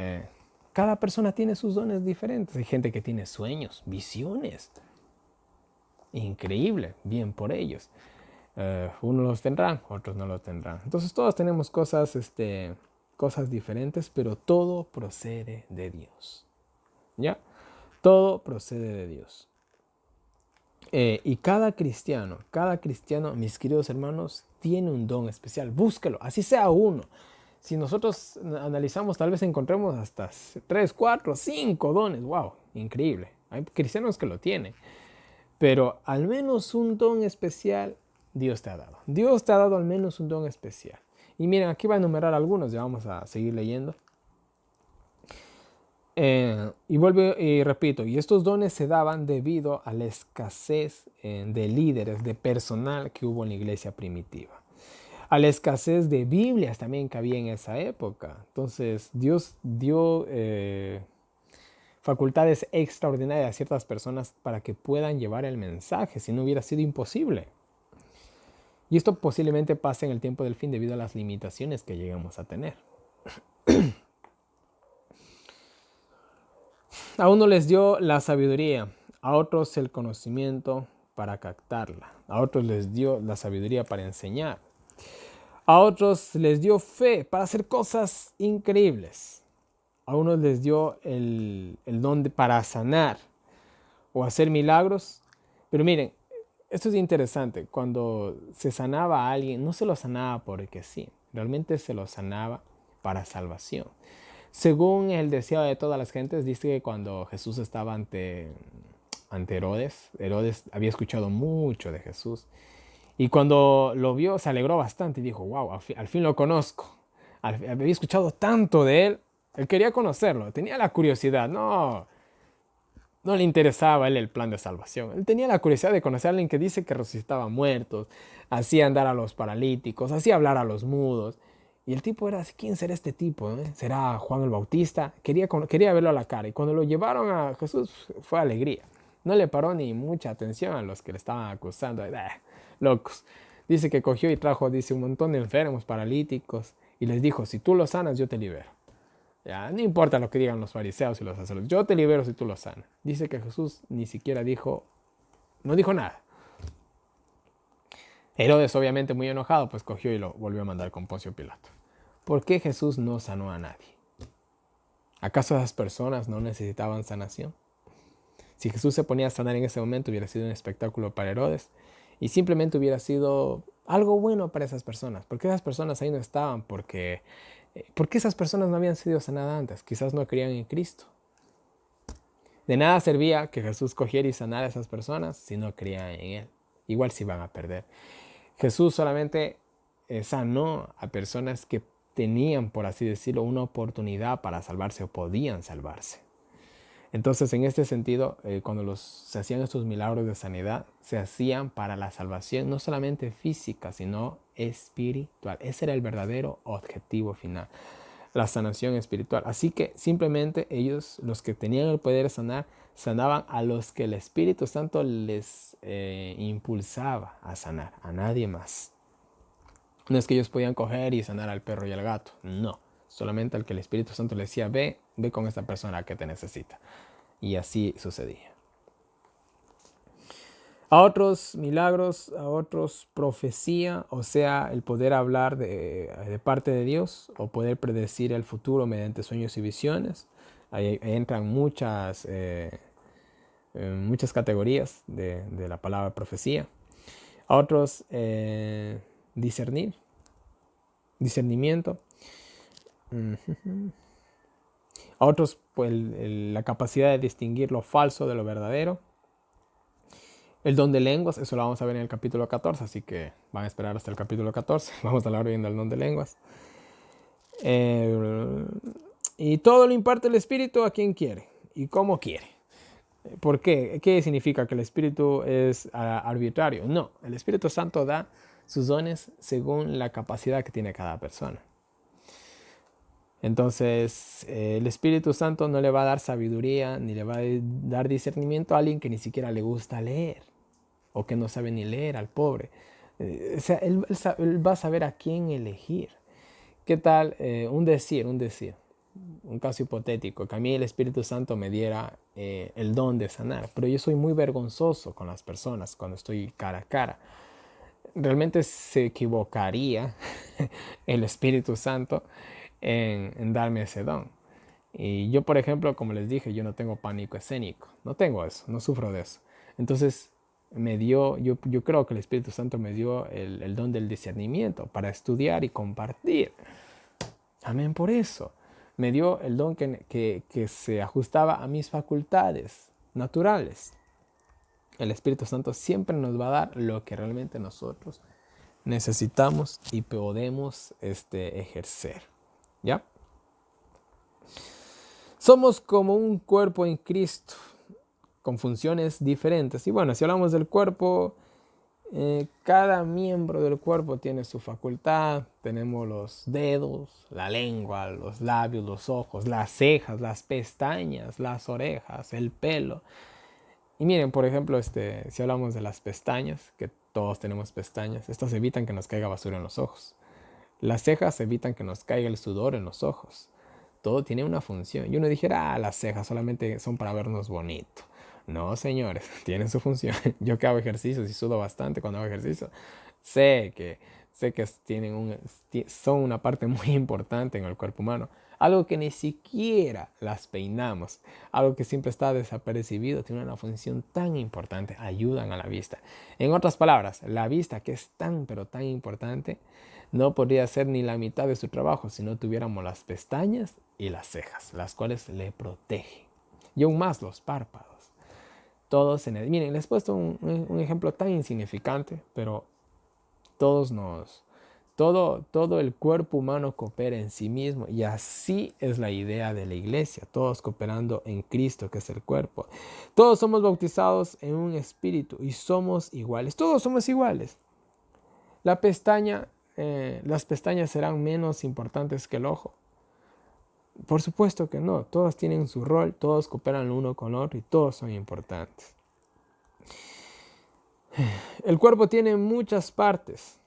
cada persona tiene sus dones diferentes. Hay gente que tiene sueños, visiones. Increíble, bien por ellos. Unos los tendrán, otros no los tendrán. Entonces todos tenemos cosas diferentes, pero todo procede de Dios. ¿Ya? Todo procede de Dios. Y cada cristiano, mis queridos hermanos, tiene un don especial. Búsquelo, así sea uno. Si nosotros analizamos, tal vez encontremos hasta 3, 4, 5 dones. ¡Wow! Increíble. Hay cristianos que lo tienen. Pero al menos un don especial Dios te ha dado. Dios te ha dado al menos un don especial. Y miren, aquí va a enumerar algunos, ya vamos a seguir leyendo. Y vuelvo y repito, y estos dones se daban debido a la escasez de líderes, de personal que hubo en la iglesia primitiva. A la escasez de Biblias también que había en esa época. Entonces Dios dio facultades extraordinarias a ciertas personas para que puedan llevar el mensaje, si no hubiera sido imposible. Y esto posiblemente pase en el tiempo del fin debido a las limitaciones que llegamos a tener. A uno les dio la sabiduría, a otros el conocimiento para captarla, a otros les dio la sabiduría para enseñar, a otros les dio fe para hacer cosas increíbles, a unos les dio el don para sanar o hacer milagros. Pero miren, esto es interesante, cuando se sanaba a alguien, no se lo sanaba porque sí, realmente se lo sanaba para salvación. Según el deseo de todas las gentes, dice que cuando Jesús estaba ante Herodes, Herodes había escuchado mucho de Jesús. Y cuando lo vio, se alegró bastante y dijo, wow, al fin lo conozco. Había escuchado tanto de él. Él quería conocerlo, tenía la curiosidad. No le interesaba a él el plan de salvación. Él tenía la curiosidad de conocer a alguien que dice que resucitaba muertos, hacía andar a los paralíticos, hacía hablar a los mudos. Y el tipo era, ¿quién será este tipo? ¿Será Juan el Bautista? Quería verlo a la cara. Y cuando lo llevaron a Jesús fue alegría. No le paró ni mucha atención a los que le estaban acusando. Locos. Dice que cogió y trajo, dice, un montón de enfermos, paralíticos. Y les dijo, si tú los sanas, yo te libero. Ya, no importa lo que digan los fariseos y los sacerdotes. Yo te libero si tú los sanas. Dice que Jesús ni siquiera no dijo nada. Herodes, obviamente muy enojado, pues cogió y lo volvió a mandar con Poncio Pilato. ¿Por qué Jesús no sanó a nadie? ¿Acaso esas personas no necesitaban sanación? Si Jesús se ponía a sanar en ese momento, hubiera sido un espectáculo para Herodes y simplemente hubiera sido algo bueno para esas personas. ¿Por qué esas personas ahí no estaban? ¿Por qué esas personas no habían sido sanadas antes? Quizás no creían en Cristo. De nada servía que Jesús cogiera y sanara a esas personas si no creían en Él. Igual se iban a perder. Jesús solamente sanó a personas que tenían, por así decirlo, una oportunidad para salvarse o podían salvarse. Entonces, en este sentido, cuando se hacían estos milagros de sanidad, se hacían para la salvación no solamente física, sino espiritual. Ese era el verdadero objetivo final, la sanación espiritual. Así que simplemente ellos, los que tenían el poder de sanar, sanaban a los que el Espíritu Santo les impulsaba a sanar, a nadie más. No es que ellos podían coger y sanar al perro y al gato, no. Solamente al que el Espíritu Santo le decía, ve con esta persona que te necesita. Y así sucedía. A otros milagros, a otros profecía, o sea, el poder hablar de parte de Dios o poder predecir el futuro mediante sueños y visiones. Ahí entran muchas muchas categorías de la palabra profecía. A otros, discernimiento. A otros, pues, la capacidad de distinguir lo falso de lo verdadero. El don de lenguas, eso lo vamos a ver en el capítulo 14, así que van a esperar hasta el capítulo 14. Vamos a hablar bien del don de lenguas. Y todo lo imparte el Espíritu a quien quiere y como quiere. ¿Por qué? ¿Qué significa que el Espíritu es arbitrario? No, el Espíritu Santo da sus dones según la capacidad que tiene cada persona. Entonces, el Espíritu Santo no le va a dar sabiduría ni le va a dar discernimiento a alguien que ni siquiera le gusta leer o que no sabe ni leer, al pobre. O sea, él va a saber a quién elegir. ¿Qué tal? Un caso hipotético, que a mí el Espíritu Santo me diera el don de sanar, pero yo soy muy vergonzoso con las personas cuando estoy cara a cara. Realmente se equivocaría el Espíritu Santo en darme ese don. Y yo, por ejemplo, como les dije, yo no tengo pánico escénico, no tengo eso, no sufro de eso. Entonces, yo creo que el Espíritu Santo me dio el don del discernimiento para estudiar y compartir. Amén por eso. Me dio el don que se ajustaba a mis facultades naturales. El Espíritu Santo siempre nos va a dar lo que realmente nosotros necesitamos y podemos ejercer. ¿Ya? Somos como un cuerpo en Cristo, con funciones diferentes. Y bueno, si hablamos del cuerpo, cada miembro del cuerpo tiene su facultad. Tenemos los dedos, la lengua, los labios, los ojos, las cejas, las pestañas, las orejas, el pelo. Y miren, por ejemplo, si hablamos de las pestañas, que todos tenemos pestañas, estas evitan que nos caiga basura en los ojos. Las cejas evitan que nos caiga el sudor en los ojos. Todo tiene una función. Y uno dijera, las cejas solamente son para vernos bonito. No, señores, tienen su función. Yo que hago ejercicios y sudo bastante cuando hago ejercicio, sé que son una parte muy importante en el cuerpo humano. Algo que ni siquiera las peinamos, algo que siempre está desapercibido, tiene una función tan importante, ayudan a la vista. En otras palabras, la vista, que es tan pero tan importante, no podría hacer ni la mitad de su trabajo si no tuviéramos las pestañas y las cejas, las cuales le protegen. Y aún más los párpados. Todos miren, les he puesto un ejemplo tan insignificante, pero todo el cuerpo humano coopera en sí mismo, y así es la idea de la iglesia, todos cooperando en Cristo, que es el cuerpo. Todos somos bautizados en un espíritu y somos iguales, todos somos iguales. Las pestañas serán menos importantes que el ojo. Por supuesto que no, todos tienen su rol, todos cooperan uno con otro y todos son importantes. El cuerpo tiene muchas partes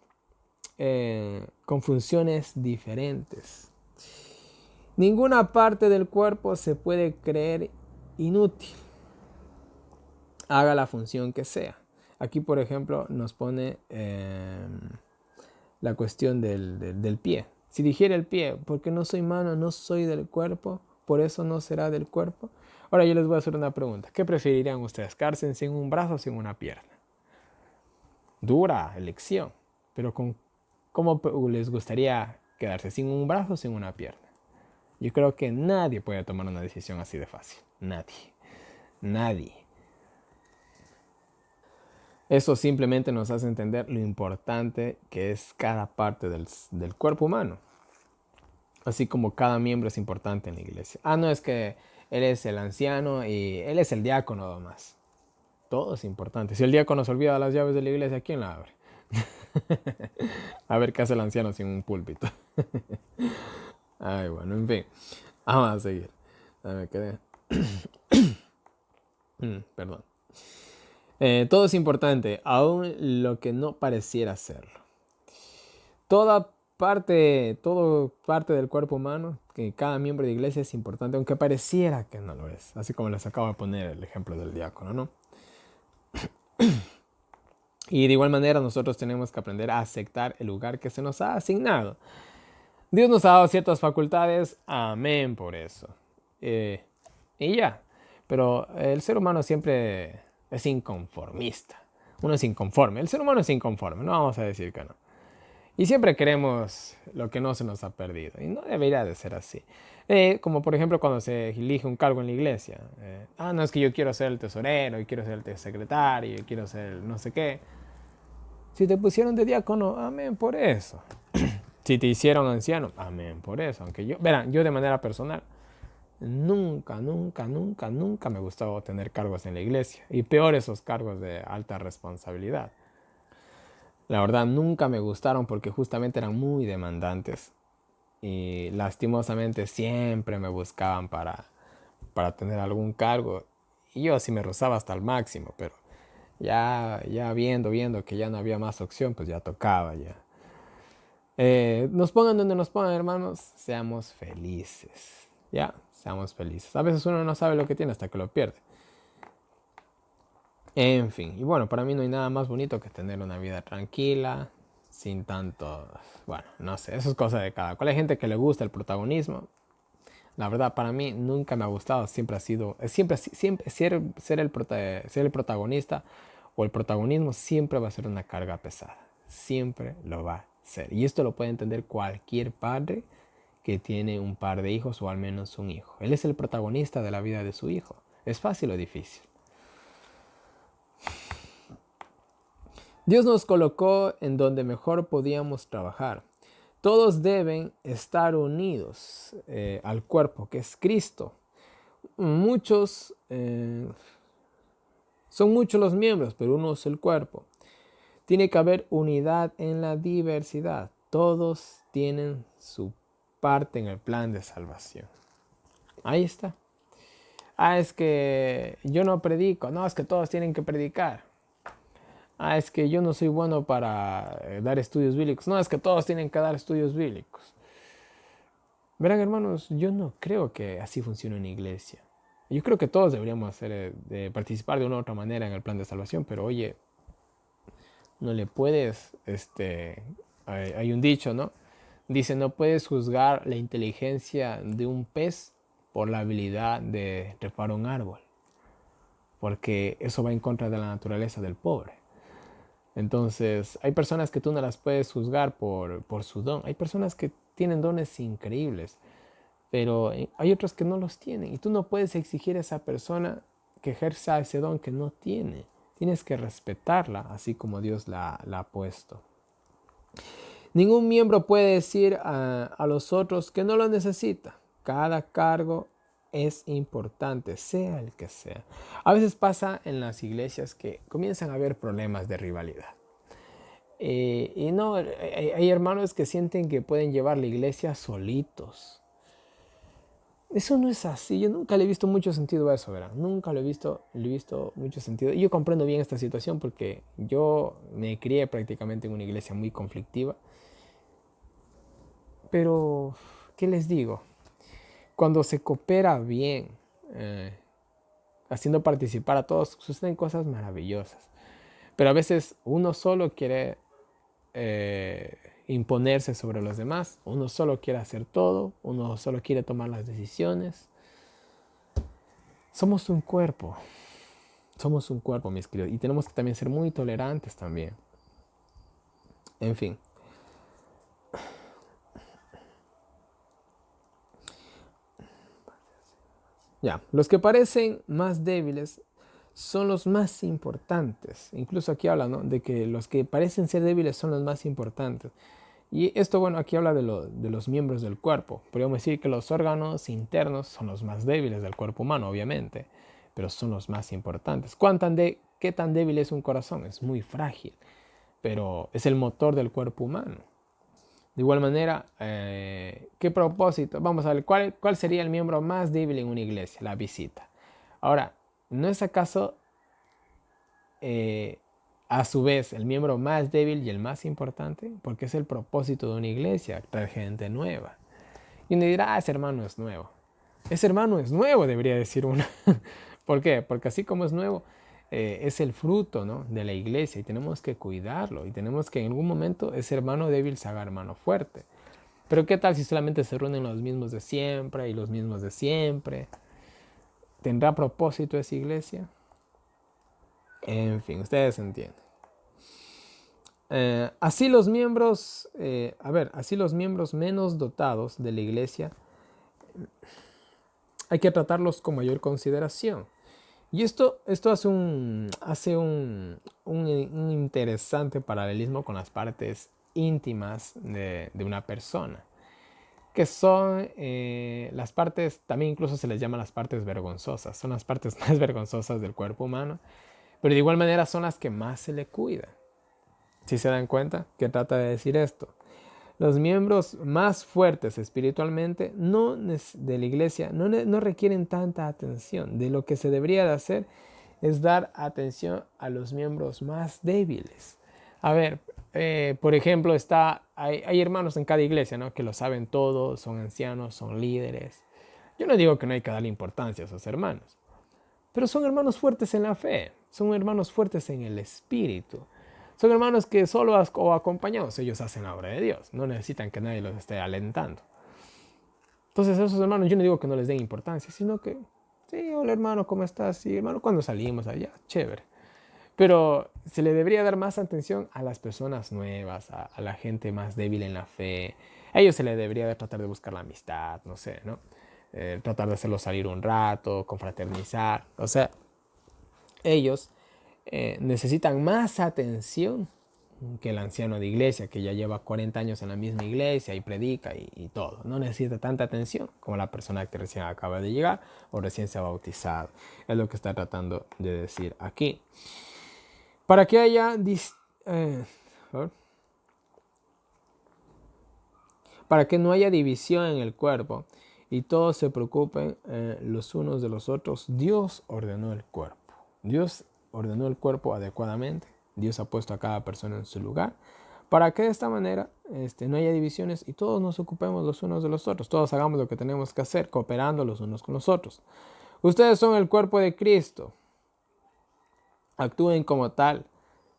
con funciones diferentes. Ninguna parte del cuerpo se puede creer inútil, haga la función que sea. Aquí, por ejemplo, nos pone la cuestión del pie. Si dijera el pie, porque no soy mano, no soy del cuerpo, por eso no será del cuerpo. Ahora yo les voy a hacer una pregunta. ¿Qué preferirían ustedes? ¿Quedarse sin un brazo o sin una pierna? Dura elección. Pero ¿cómo les gustaría quedarse? ¿Sin un brazo o sin una pierna? Yo creo que nadie puede tomar una decisión así de fácil. Nadie. Eso simplemente nos hace entender lo importante que es cada parte del cuerpo humano. Así como cada miembro es importante en la iglesia. No, es que él es el anciano y él es el diácono además. Todo es importante. Si el diácono se olvida las llaves de la iglesia, ¿quién la abre? A ver qué hace el anciano sin un púlpito. Ay, bueno, en fin. Vamos a seguir. Me quedé. Perdón. Todo es importante, aun lo que no pareciera serlo. Toda parte del cuerpo humano, que cada miembro de iglesia es importante, aunque pareciera que no lo es. Así como les acabo de poner el ejemplo del diácono, ¿no? Y de igual manera nosotros tenemos que aprender a aceptar el lugar que se nos ha asignado. Dios nos ha dado ciertas facultades, amén por eso. Y ya. Pero el ser humano siempre es inconformista. Uno es inconforme. El ser humano es inconforme, no vamos a decir que no. Y siempre queremos lo que no se nos ha perdido. Y no debería de ser así. Como por ejemplo cuando se elige un cargo en la iglesia. No es que yo quiero ser el tesorero, y quiero ser el secretario, y quiero ser el no sé qué. Si te pusieron de diácono, amén por eso. Si te hicieron anciano, amén por eso. Aunque yo, verán, yo de manera personal, nunca me gustó tener cargos en la iglesia. Y peor esos cargos de alta responsabilidad. La verdad, nunca me gustaron porque justamente eran muy demandantes. Y lastimosamente siempre me buscaban para tener algún cargo. Y yo sí me rozaba hasta el máximo, pero ya viendo que ya no había más opción, pues ya tocaba ya. Nos pongan donde nos pongan, hermanos, seamos felices. Ya, seamos felices. A veces uno no sabe lo que tiene hasta que lo pierde. En fin, y bueno, para mí no hay nada más bonito que tener una vida tranquila, sin tanto, bueno, no sé, eso es cosa de cada cual. Hay gente que le gusta el protagonismo. La verdad, para mí nunca me ha gustado, siempre ha sido, siempre ser el protagonista o el protagonismo siempre va a ser una carga pesada. Siempre lo va a ser. Y esto lo puede entender cualquier padre que tiene un par de hijos o al menos un hijo. Él es el protagonista de la vida de su hijo. ¿Es fácil o difícil? Dios nos colocó en donde mejor podíamos trabajar. Todos deben estar unidos al cuerpo, que es Cristo. Muchos, son muchos los miembros, pero uno es el cuerpo. Tiene que haber unidad en la diversidad. Todos tienen su parte en el plan de salvación. Ahí está. Es que yo no predico. No, es que todos tienen que predicar. Es que yo no soy bueno para dar estudios bíblicos. No, es que todos tienen que dar estudios bíblicos. Verán, hermanos, yo no creo que así funcione una iglesia. Yo creo que todos deberíamos participar de una u otra manera en el plan de salvación, pero oye, no le puedes, hay un dicho, ¿no? Dice, no puedes juzgar la inteligencia de un pez por la habilidad de trepar un árbol, porque eso va en contra de la naturaleza del pobre. Entonces, hay personas que tú no las puedes juzgar por su don. Hay personas que tienen dones increíbles, pero hay otros que no los tienen. Y tú no puedes exigir a esa persona que ejerza ese don que no tiene. Tienes que respetarla, así como Dios la ha puesto. Ningún miembro puede decir a los otros que no lo necesita. Cada cargo es importante, sea el que sea. A veces pasa en las iglesias que comienzan a haber problemas de rivalidad. Y no, hay hermanos que sienten que pueden llevar la iglesia solitos. Eso no es así. Yo nunca le he visto mucho sentido a eso, ¿verdad? Nunca le he visto mucho sentido. Y yo comprendo bien esta situación porque yo me crié prácticamente en una iglesia muy conflictiva. Pero, ¿qué les digo? Cuando se coopera bien, haciendo participar a todos, suceden cosas maravillosas. Pero a veces uno solo quiere imponerse sobre los demás, uno solo quiere hacer todo, uno solo quiere tomar las decisiones. Somos un cuerpo, mis queridos, y tenemos que también ser muy tolerantes también. En fin. Ya, los que parecen más débiles son los más importantes. Incluso aquí habla, ¿no?, de que los que parecen ser débiles son los más importantes. Y esto, bueno, aquí habla de los miembros del cuerpo. Podríamos decir que los órganos internos son los más débiles del cuerpo humano, obviamente, pero son los más importantes. ¿Qué tan débil es un corazón? Es muy frágil, pero es el motor del cuerpo humano. De igual manera, ¿qué propósito? Vamos a ver, ¿cuál sería el miembro más débil en una iglesia? La visita. Ahora, ¿no es acaso a su vez el miembro más débil y el más importante? Porque es el propósito de una iglesia, traer gente nueva. Y uno dirá, ese hermano es nuevo. Ese hermano es nuevo, debería decir uno. ¿Por qué? Porque así como es nuevo, es el fruto, ¿no?, de la iglesia y tenemos que cuidarlo y tenemos que en algún momento ese hermano débil se haga hermano fuerte. Pero ¿qué tal si solamente se reúnen los mismos de siempre y los mismos de siempre? ¿Tendrá propósito esa iglesia? En fin, ustedes entienden. Así los miembros, así los miembros menos dotados de la iglesia hay que tratarlos con mayor consideración. Y esto hace un interesante paralelismo con las partes íntimas de una persona, que son las partes, también incluso se les llama las partes vergonzosas, son las partes más vergonzosas del cuerpo humano, pero de igual manera son las que más se le cuida. Si se dan cuenta, ¿qué trata de decir esto? Los miembros más fuertes espiritualmente de la iglesia no requieren tanta atención. De lo que se debería de hacer es dar atención a los miembros más débiles. A ver, por ejemplo, hay hermanos en cada iglesia, ¿no?, que lo saben todo, son ancianos, son líderes. Yo no digo que no hay que darle importancia a esos hermanos, pero son hermanos fuertes en la fe, son hermanos fuertes en el espíritu. Son hermanos que solo o acompañados ellos hacen la obra de Dios. No necesitan que nadie los esté alentando. Entonces a esos hermanos yo no digo que no les den importancia, sino que, sí, hola hermano, ¿cómo estás? Sí, hermano, ¿cuándo salimos allá? Chévere. Pero se le debería dar más atención a las personas nuevas, a la gente más débil en la fe. A ellos se le debería tratar de buscar la amistad, no sé, ¿no? Tratar de hacerlos salir un rato, confraternizar. O sea, ellos necesitan más atención que el anciano de iglesia que ya lleva 40 años en la misma iglesia y predica y todo. No necesita tanta atención como la persona que recién acaba de llegar o recién se ha bautizado. Es lo que está tratando de decir aquí. Para que haya para que no haya división en el cuerpo y todos se preocupen los unos de los otros, Dios ordenó el cuerpo. Dios ordenó el cuerpo adecuadamente. Dios ha puesto a cada persona en su lugar para que de esta manera no haya divisiones y todos nos ocupemos los unos de los otros. Todos hagamos lo que tenemos que hacer, cooperando los unos con los otros. Ustedes son el cuerpo de Cristo. Actúen como tal.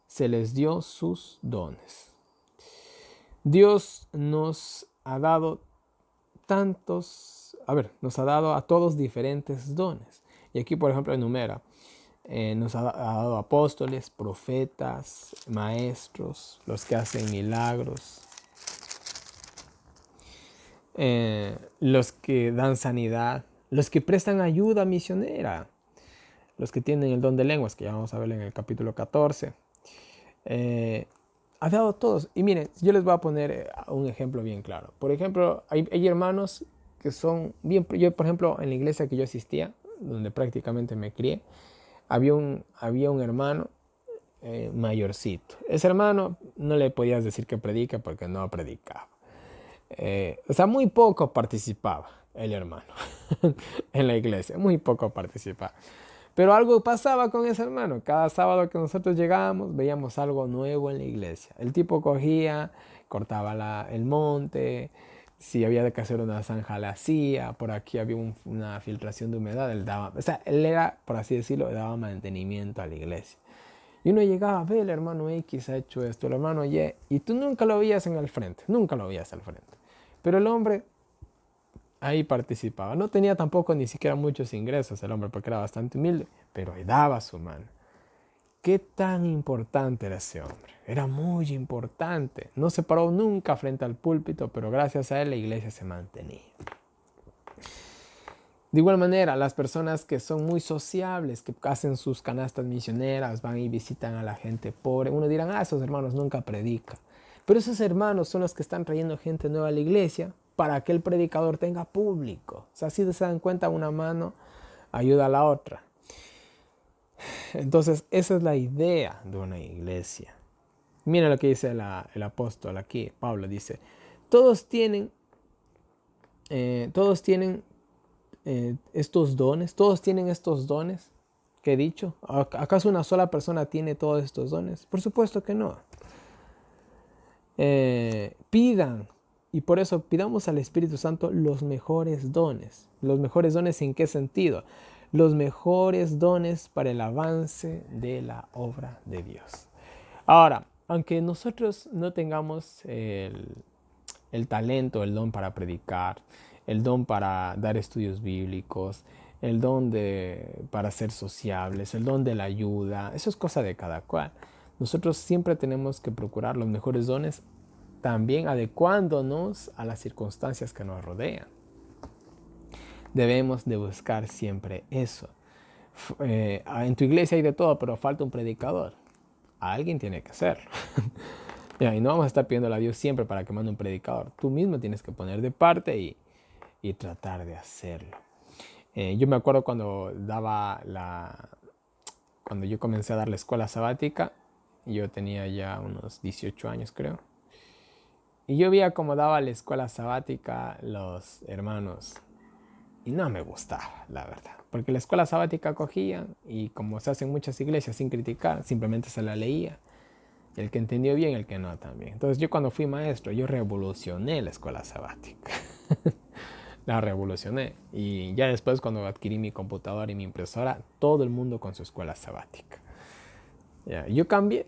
Se les dio sus dones. Dios nos ha dado nos ha dado a todos diferentes dones. Y aquí, por ejemplo, enumera. Nos ha dado apóstoles, profetas, maestros, los que hacen milagros, los que dan sanidad, los que prestan ayuda misionera, los que tienen el don de lenguas, que ya vamos a ver en el capítulo 14. Ha dado a todos. Y miren, yo les voy a poner un ejemplo bien claro. Por ejemplo, hay hermanos que son bien... Yo, por ejemplo, en la iglesia que yo asistía, donde prácticamente me crié, había un hermano mayorcito. Ese hermano no le podías decir que predica porque no predicaba. O sea, muy poco participaba el hermano en la iglesia, muy poco participaba. Pero algo pasaba con ese hermano. Cada sábado que nosotros llegábamos, veíamos algo nuevo en la iglesia. El tipo cogía, cortaba el monte, si había que hacer una zanja la hacía, por aquí había una filtración de humedad, él daba, o sea, él era, por así decirlo, daba mantenimiento a la iglesia. Y uno llegaba, ve, el hermano X ha hecho esto, el hermano Y, y tú nunca lo veías en el frente, nunca lo veías al frente. Pero el hombre ahí participaba. No tenía tampoco ni siquiera muchos ingresos el hombre porque era bastante humilde, pero ahí daba su mano. ¿Qué tan importante era ese hombre? Era muy importante. No se paró nunca frente al púlpito, pero gracias a él la iglesia se mantenía. De igual manera, las personas que son muy sociables, que hacen sus canastas misioneras, van y visitan a la gente pobre, uno dirá, esos hermanos nunca predican. Pero esos hermanos son los que están trayendo gente nueva a la iglesia para que el predicador tenga público. O sea, si se dan cuenta, una mano ayuda a la otra. Entonces, esa es la idea de una iglesia. Mira lo que dice el apóstol aquí, Pablo dice, todos tienen estos dones que he dicho. ¿Acaso una sola persona tiene todos estos dones? Por supuesto que no. Pidan, y por eso pidamos al Espíritu Santo los mejores dones. ¿Los mejores dones en qué sentido? Los mejores dones para el avance de la obra de Dios. Ahora, aunque nosotros no tengamos el talento, el don para predicar, el don para dar estudios bíblicos, el don para ser sociables, el don de la ayuda. Eso es cosa de cada cual. Nosotros siempre tenemos que procurar los mejores dones, también adecuándonos a las circunstancias que nos rodean. Debemos de buscar siempre eso. En tu iglesia hay de todo, pero falta un predicador. Alguien tiene que hacerlo. Y no vamos a estar pidiéndole a Dios siempre para que mande un predicador. Tú mismo tienes que poner de parte y tratar de hacerlo. Yo me acuerdo cuando yo comencé a dar la escuela sabática, yo tenía ya unos 18 años, creo. Y yo veía cómo daba la escuela sabática los hermanos. Y no me gustaba, la verdad. Porque la escuela sabática cogían y como se hace en muchas iglesias sin criticar, simplemente se la leía. El que entendió bien, el que no también. Entonces yo cuando fui maestro, yo revolucioné la escuela sabática. La revolucioné. Y ya después cuando adquirí mi computadora y mi impresora, todo el mundo con su escuela sabática. Ya, yo cambié.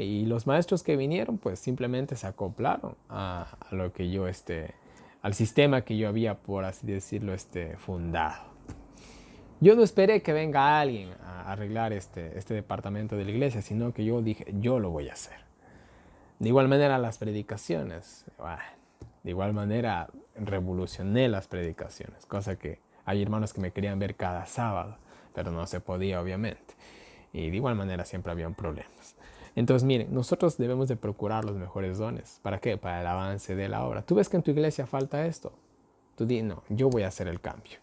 Y los maestros que vinieron, pues simplemente se acoplaron a lo que yo, al sistema que yo había, por así decirlo, fundado. Yo no esperé que venga alguien a arreglar este departamento de la iglesia, sino que yo dije, yo lo voy a hacer. De igual manera las predicaciones. De igual manera revolucioné las predicaciones, cosa que hay hermanos que me querían ver cada sábado, pero no se podía obviamente. Y de igual manera siempre habían problemas. Entonces miren, nosotros debemos de procurar los mejores dones. ¿Para qué? Para el avance de la obra. ¿Tú ves que en tu iglesia falta esto? Tú di, no, yo voy a hacer el cambio.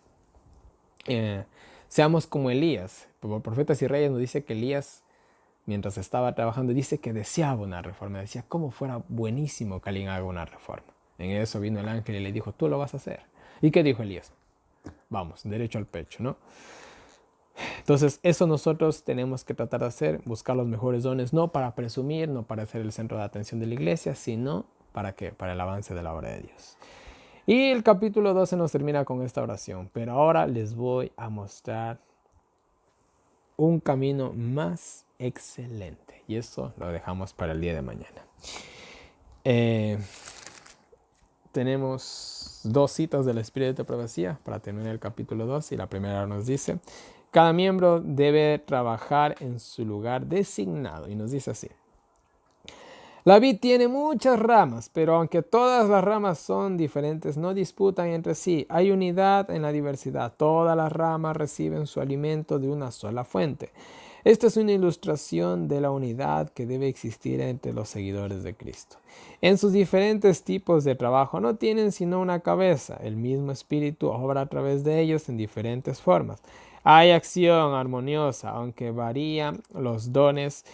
Seamos como Elías. Por Profetas y Reyes nos dice que Elías, mientras estaba trabajando, dice que deseaba una reforma. Decía, cómo fuera buenísimo que alguien haga una reforma. En eso vino el ángel y le dijo, tú lo vas a hacer. ¿Y qué dijo Elías? Vamos, derecho al pecho, ¿no? Entonces, eso nosotros tenemos que tratar de hacer, buscar los mejores dones, no para presumir, no para ser el centro de atención de la iglesia, sino ¿para qué? Para el avance de la obra de Dios. Y el capítulo 12 nos termina con esta oración, pero ahora les voy a mostrar un camino más excelente. Y eso lo dejamos para el día de mañana. Tenemos dos citas del Espíritu de Profecía para terminar el capítulo 2. Y la primera nos dice, cada miembro debe trabajar en su lugar designado. Y nos dice así. La vid tiene muchas ramas, pero aunque todas las ramas son diferentes, no disputan entre sí. Hay unidad en la diversidad. Todas las ramas reciben su alimento de una sola fuente. Esta es una ilustración de la unidad que debe existir entre los seguidores de Cristo. En sus diferentes tipos de trabajo no tienen sino una cabeza. El mismo espíritu obra a través de ellos en diferentes formas. Hay acción armoniosa, aunque varían los dones.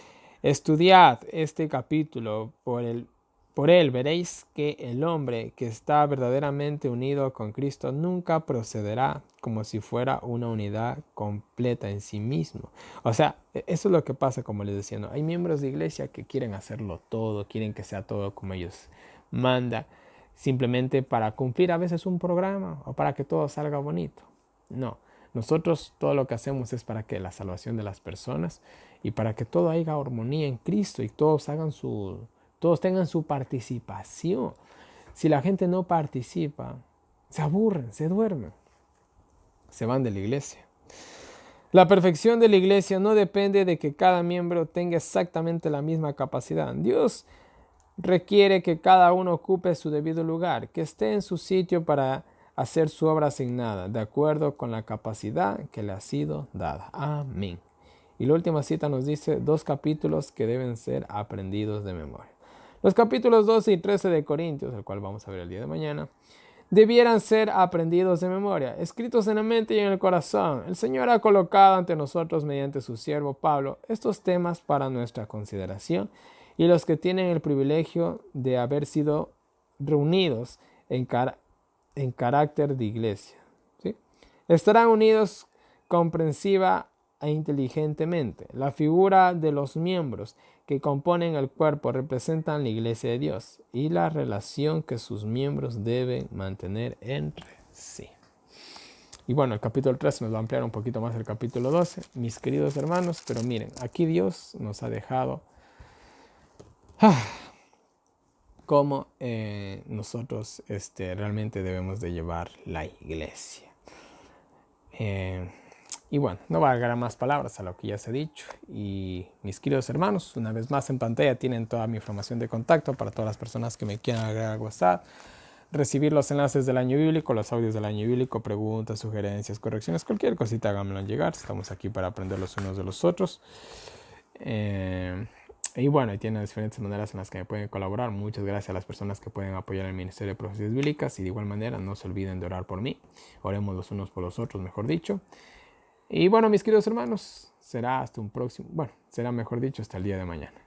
Estudiad este capítulo, por él veréis que el hombre que está verdaderamente unido con Cristo nunca procederá como si fuera una unidad completa en sí mismo. O sea, eso es lo que pasa, como les decía, ¿no? Hay miembros de iglesia que quieren hacerlo todo, quieren que sea todo como ellos mandan, simplemente para cumplir a veces un programa o para que todo salga bonito. No. Nosotros todo lo que hacemos es para que la salvación de las personas y para que todo haya armonía en Cristo y todos tengan su participación. Si la gente no participa, se aburren, se duermen, se van de la iglesia. La perfección de la iglesia no depende de que cada miembro tenga exactamente la misma capacidad. Dios requiere que cada uno ocupe su debido lugar, que esté en su sitio para hacer su obra asignada, de acuerdo con la capacidad que le ha sido dada. Amén. Y la última cita nos dice 2 capítulos que deben ser aprendidos de memoria. Los capítulos 12 y 13 de Corintios, el cual vamos a ver el día de mañana, debieran ser aprendidos de memoria, escritos en la mente y en el corazón. El Señor ha colocado ante nosotros, mediante su siervo Pablo, estos temas para nuestra consideración, y los que tienen el privilegio de haber sido reunidos en carácter de iglesia, ¿sí? Estarán unidos comprensiva e inteligentemente. La figura de los miembros que componen el cuerpo representan la iglesia de Dios y la relación que sus miembros deben mantener entre sí. Y bueno, el capítulo 13 nos va a ampliar un poquito más el capítulo 12, mis queridos hermanos, pero miren, aquí Dios nos ha dejado cómo nosotros realmente debemos de llevar la iglesia. Eh, y bueno, no va a agregar más palabras a lo que ya se ha dicho. Y mis queridos hermanos, una vez más en pantalla tienen toda mi información de contacto para todas las personas que me quieran agregar a WhatsApp, recibir los enlaces del año bíblico, los audios del año bíblico, preguntas, sugerencias, correcciones, cualquier cosita háganmelo llegar. Estamos aquí para aprender los unos de los otros. Y bueno, y tienen diferentes maneras en las que me pueden colaborar. Muchas gracias a las personas que pueden apoyar el Ministerio de Profecías Bíblicas. Y de igual manera, no se olviden de orar por mí. Oremos los unos por los otros, mejor dicho. Y bueno, mis queridos hermanos, será hasta un próximo, bueno, será mejor dicho hasta el día de mañana.